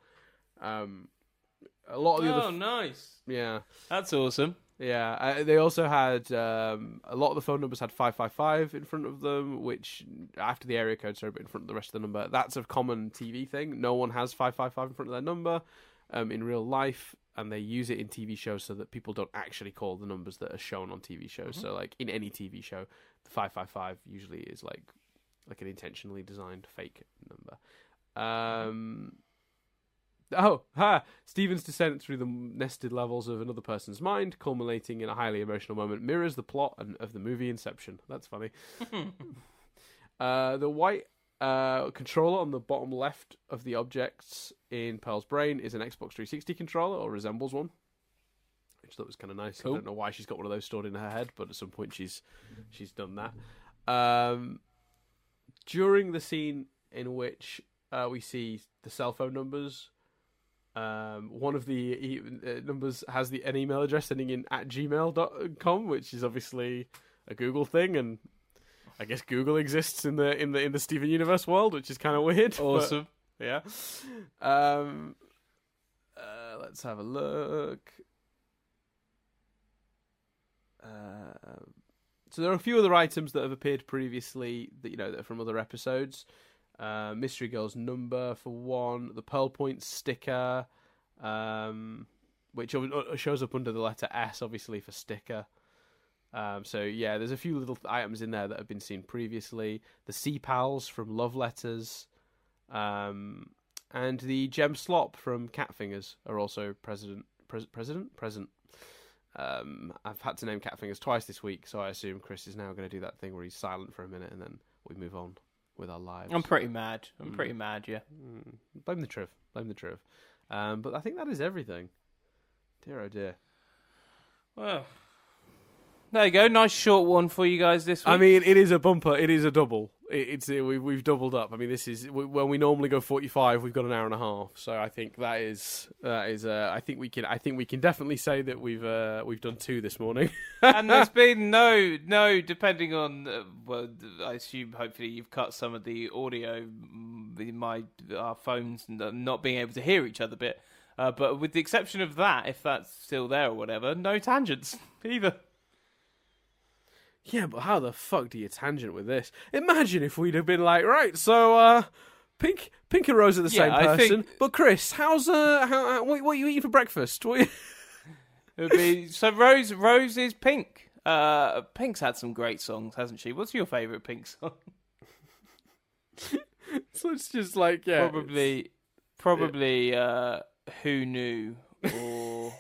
Speaker 1: A lot of the other
Speaker 2: nice.
Speaker 1: Yeah.
Speaker 2: That's awesome.
Speaker 1: Yeah, they also had a lot of the phone numbers had 555 in front of them, which after the area code, sorry, but in front of the rest of the number. That's a common TV thing. No one has 555 in front of their number in real life, and they use it in TV shows so that people don't actually call the numbers that are shown on TV shows. So, like in any TV show, the 555 usually is like an intentionally designed fake number. Stephen's descent through the nested levels of another person's mind, culminating in a highly emotional moment, mirrors the plot of the movie Inception. That's funny. The white controller on the bottom left of the objects in Pearl's brain is an Xbox 360 controller, or resembles one, which I thought was kind of nice. Cool. I don't know why she's got one of those stored in her head, but at some point she's done that. During the scene in which we see the cell phone numbers, one of the numbers has an email address ending in @gmail.com, which is obviously a Google thing, and I guess Google exists in the Steven Universe world, which is kind of weird.
Speaker 2: Awesome.
Speaker 1: But, yeah. Let's have a look. So there are a few other items that have appeared previously that that are from other episodes. Mystery Girl's number for one, the Pearl Point sticker, which shows up under the letter S, obviously for sticker. So yeah, there's a few little items in there that have been seen previously. The Sea Pals from Love Letters, and the Gem Slop from Catfingers are also present. I've had to name Catfingers twice this week, so I assume Chris is now going to do that thing where he's silent for a minute and then we move on with our lives.
Speaker 2: I'm pretty mad. Yeah.
Speaker 1: Blame the Triv. But I think that is everything. Dear oh dear.
Speaker 2: Well, there you go. Nice short one for you guys this week.
Speaker 1: I mean, it is a bumper. It is a double. We've doubled up. I mean, this is when we normally go 45. We've got an hour and a half. So I think that is. I think we can definitely say that we've done 2 this morning.
Speaker 2: And there's been no. Depending on, well, I assume hopefully you've cut some of the audio, our phones not being able to hear each other bit. But with the exception of that, if that's still there or whatever, no tangents either.
Speaker 1: Yeah, but how the fuck do you tangent with this? Imagine if we'd have been like, right, so Pink and Rose are the same person, but Chris, how's what are you eating for breakfast? It
Speaker 2: would be so. Rose is Pink. Pink's had some great songs, hasn't she? What's your favourite Pink song?
Speaker 1: So it's just like
Speaker 2: probably Who Knew or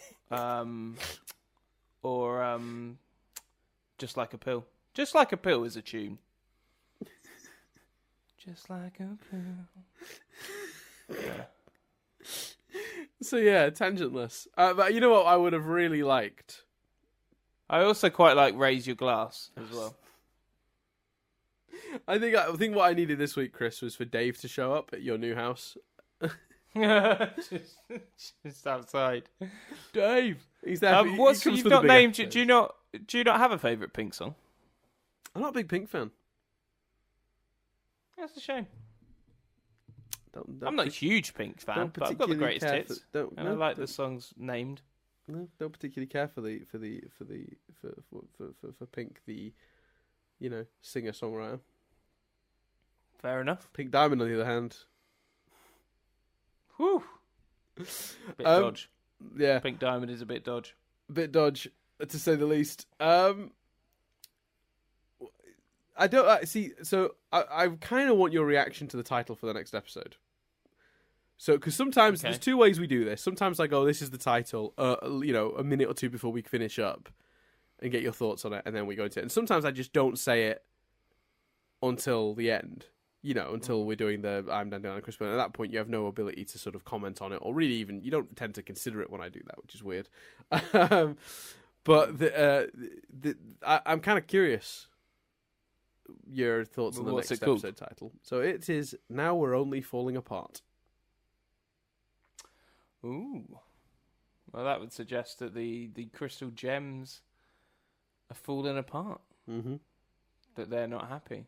Speaker 2: Just Like a Pill. Just Like a Pill is a tune. Just like a pill. Yeah.
Speaker 1: So yeah, tangentless. But you know what I would have really liked?
Speaker 2: I also quite like Raise Your Glass as well.
Speaker 1: I think what I needed this week, Chris, was for Dave to show up at your new house.
Speaker 2: just outside.
Speaker 1: Dave, he's there.
Speaker 2: You've not named? Do you not have a favourite Pink song?
Speaker 1: I'm not a big Pink fan.
Speaker 2: That's a shame. I'm not a huge Pink fan, but I've got the greatest hits, and I like the songs named.
Speaker 1: No, don't particularly care for Pink, the singer songwriter.
Speaker 2: Fair enough.
Speaker 1: Pink Diamond, on the other hand.
Speaker 2: Whew. Bit dodge.
Speaker 1: Yeah.
Speaker 2: Pink Diamond is a bit dodge.
Speaker 1: Bit dodge, to say the least. I don't see. So I kind of want your reaction to the title for the next episode. So, because sometimes there's 2 ways we do this. Sometimes I go, "This is the title," a minute or 2 before we finish up, and get your thoughts on it, and then we go into it. And sometimes I just don't say it until the end. Until we're doing the I'm down on Christmas. And at that point, you have no ability to sort of comment on it, or really even, you don't tend to consider it when I do that, which is weird. But I'm kind of curious your thoughts on the next episode title. So it is Now We're Only Falling Apart.
Speaker 2: Ooh. Well, that would suggest that the crystal gems are falling apart.
Speaker 1: Mm-hmm.
Speaker 2: That they're not happy.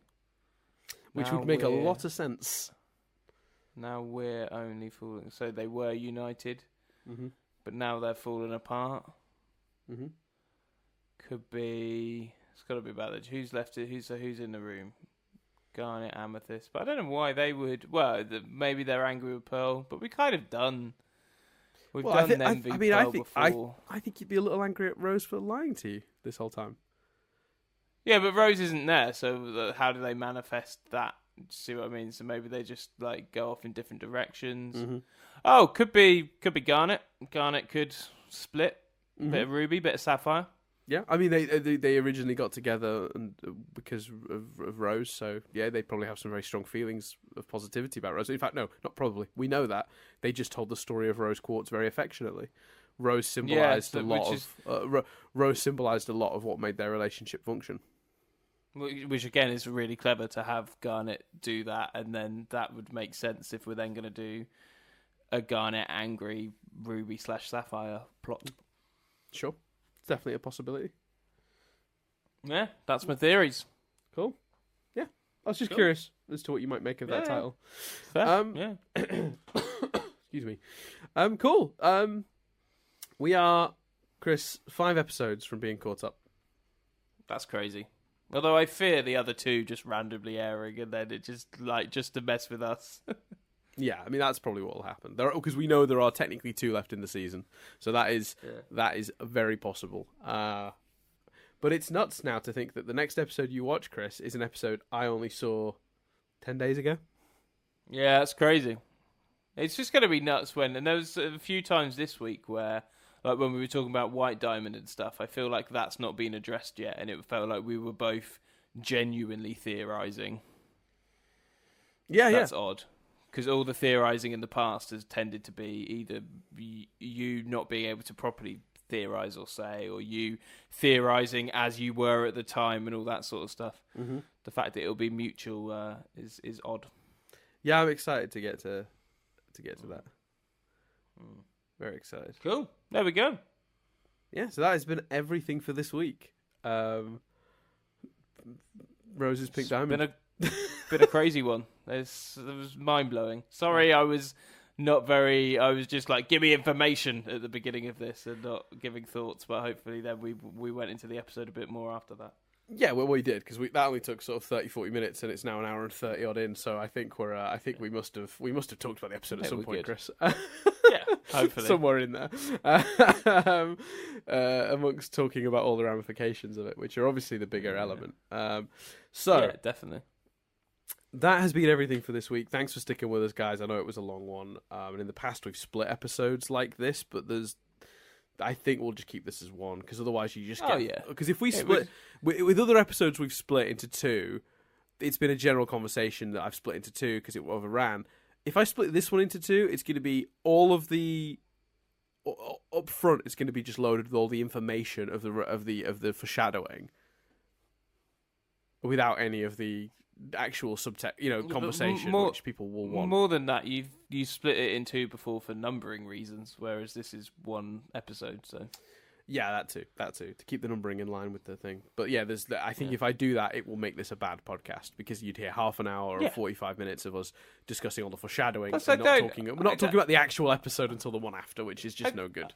Speaker 1: Which would make a lot of sense.
Speaker 2: Now we're only falling. So they were united, but now they're falling apart.
Speaker 1: Mm-hmm.
Speaker 2: Could be. It's got to be about that. Who's left? Who's in the room? Garnet, Amethyst. But I don't know why they would. Well, maybe they're angry with Pearl. But we kind of done. We've done them Pearl before.
Speaker 1: I think you'd be a little angry at Rose for lying to you this whole time.
Speaker 2: Yeah, but Rose isn't there, so how do they manifest that? See what I mean? So maybe they just go off in different directions.
Speaker 1: Mm-hmm.
Speaker 2: Oh, could be Garnet. Garnet could split. Bit of Ruby, bit of Sapphire.
Speaker 1: Yeah, I mean they originally got together because of Rose, so yeah, they probably have some very strong feelings of positivity about Rose. In fact, no, not probably. We know that they just told the story of Rose Quartz very affectionately. Rose symbolized Rose symbolized a lot of what made their relationship function.
Speaker 2: Which again is really clever to have Garnet do that, and then that would make sense if we're then going to do a Garnet angry Ruby / Sapphire plot.
Speaker 1: Sure, it's definitely a possibility.
Speaker 2: Yeah, that's my theories.
Speaker 1: Cool. Yeah, I was just curious as to what you might make of that title.
Speaker 2: Fair. Yeah.
Speaker 1: Excuse me. Cool. We are, Chris, 5 episodes from being caught up.
Speaker 2: That's crazy. Although I fear the other 2 just randomly airing, and then it just to mess with us.
Speaker 1: Yeah, I mean that's probably what will happen. Because we know there are technically 2 left in the season, so that is very possible. But it's nuts now to think that the next episode you watch, Chris, is an episode I only saw 10 days ago.
Speaker 2: Yeah, that's crazy. It's just going to be nuts and there was a few times this week where, like when we were talking about White Diamond and stuff, I feel like that's not been addressed yet, and it felt like we were both genuinely theorising.
Speaker 1: Yeah,
Speaker 2: that's odd. Because all the theorising in the past has tended to be either you not being able to properly theorize or say, or you theorizing as you were at the time and all that sort of stuff.
Speaker 1: Mm-hmm.
Speaker 2: The fact that it'll be mutual is odd.
Speaker 1: Yeah, I'm excited to get to that. Very excited.
Speaker 2: Cool. There we go.
Speaker 1: Yeah, so that has been everything for this week. Rose's Pink Diamond.
Speaker 2: Been a crazy one. It was mind blowing. Sorry, I was just like, give me information at the beginning of this and not giving thoughts. But hopefully, then we went into the episode a bit more after that.
Speaker 1: Yeah, well, we did because that only took sort of 30-40 minutes, and it's now an hour and 30 odd in. So I think we must have talked about the episode at some point, Chris.
Speaker 2: Yeah, hopefully
Speaker 1: somewhere in there, amongst talking about all the ramifications of it, which are obviously the bigger element. So
Speaker 2: yeah, definitely.
Speaker 1: That has been everything for this week. Thanks for sticking with us, guys. I know it was a long one, and in the past we've split episodes like this, but I think we'll just keep this as one, because otherwise you just get... Oh, yeah. Because if we split... With other episodes we've split into two, it's been a general conversation that I've split into two because it overran. If I split this one into two, it's going to be all of the... Up front, it's going to be just loaded with all the information of the foreshadowing, without any of the actual subtext, conversation which people will want.
Speaker 2: More than that, you split it in two before for numbering reasons, whereas this is one episode. So
Speaker 1: yeah, that too, to keep the numbering in line with the thing. But yeah, I think if I do that, it will make this a bad podcast, because you'd hear half an hour or 45 minutes of us discussing all the foreshadowing. We're not talking about the actual episode until the one after, which is just no good.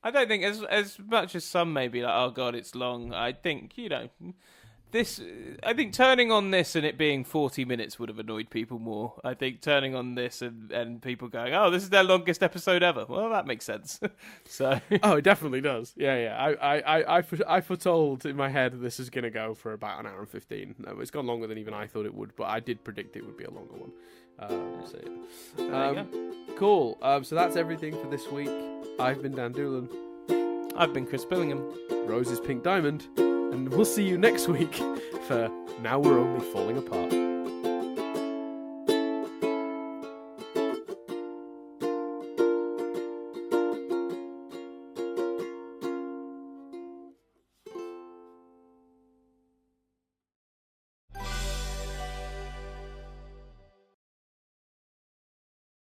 Speaker 2: I don't think as much as some may be like, oh god, it's long. I think I think turning on this and it being 40 minutes would have annoyed people more. I think turning on this and people going, oh, this is their longest episode ever. Well, that makes sense. So.
Speaker 1: Oh, it definitely does. Yeah. I foretold in my head this is going to go for about an hour and 15. No, it's gone longer than even I thought it would, but I did predict it would be a longer one. Cool. So that's everything for this week. I've been Dan Doolan.
Speaker 2: I've been Chris Billingham.
Speaker 1: Rose's Pink Diamond. And we'll see you next week for Now We're Only Falling Apart.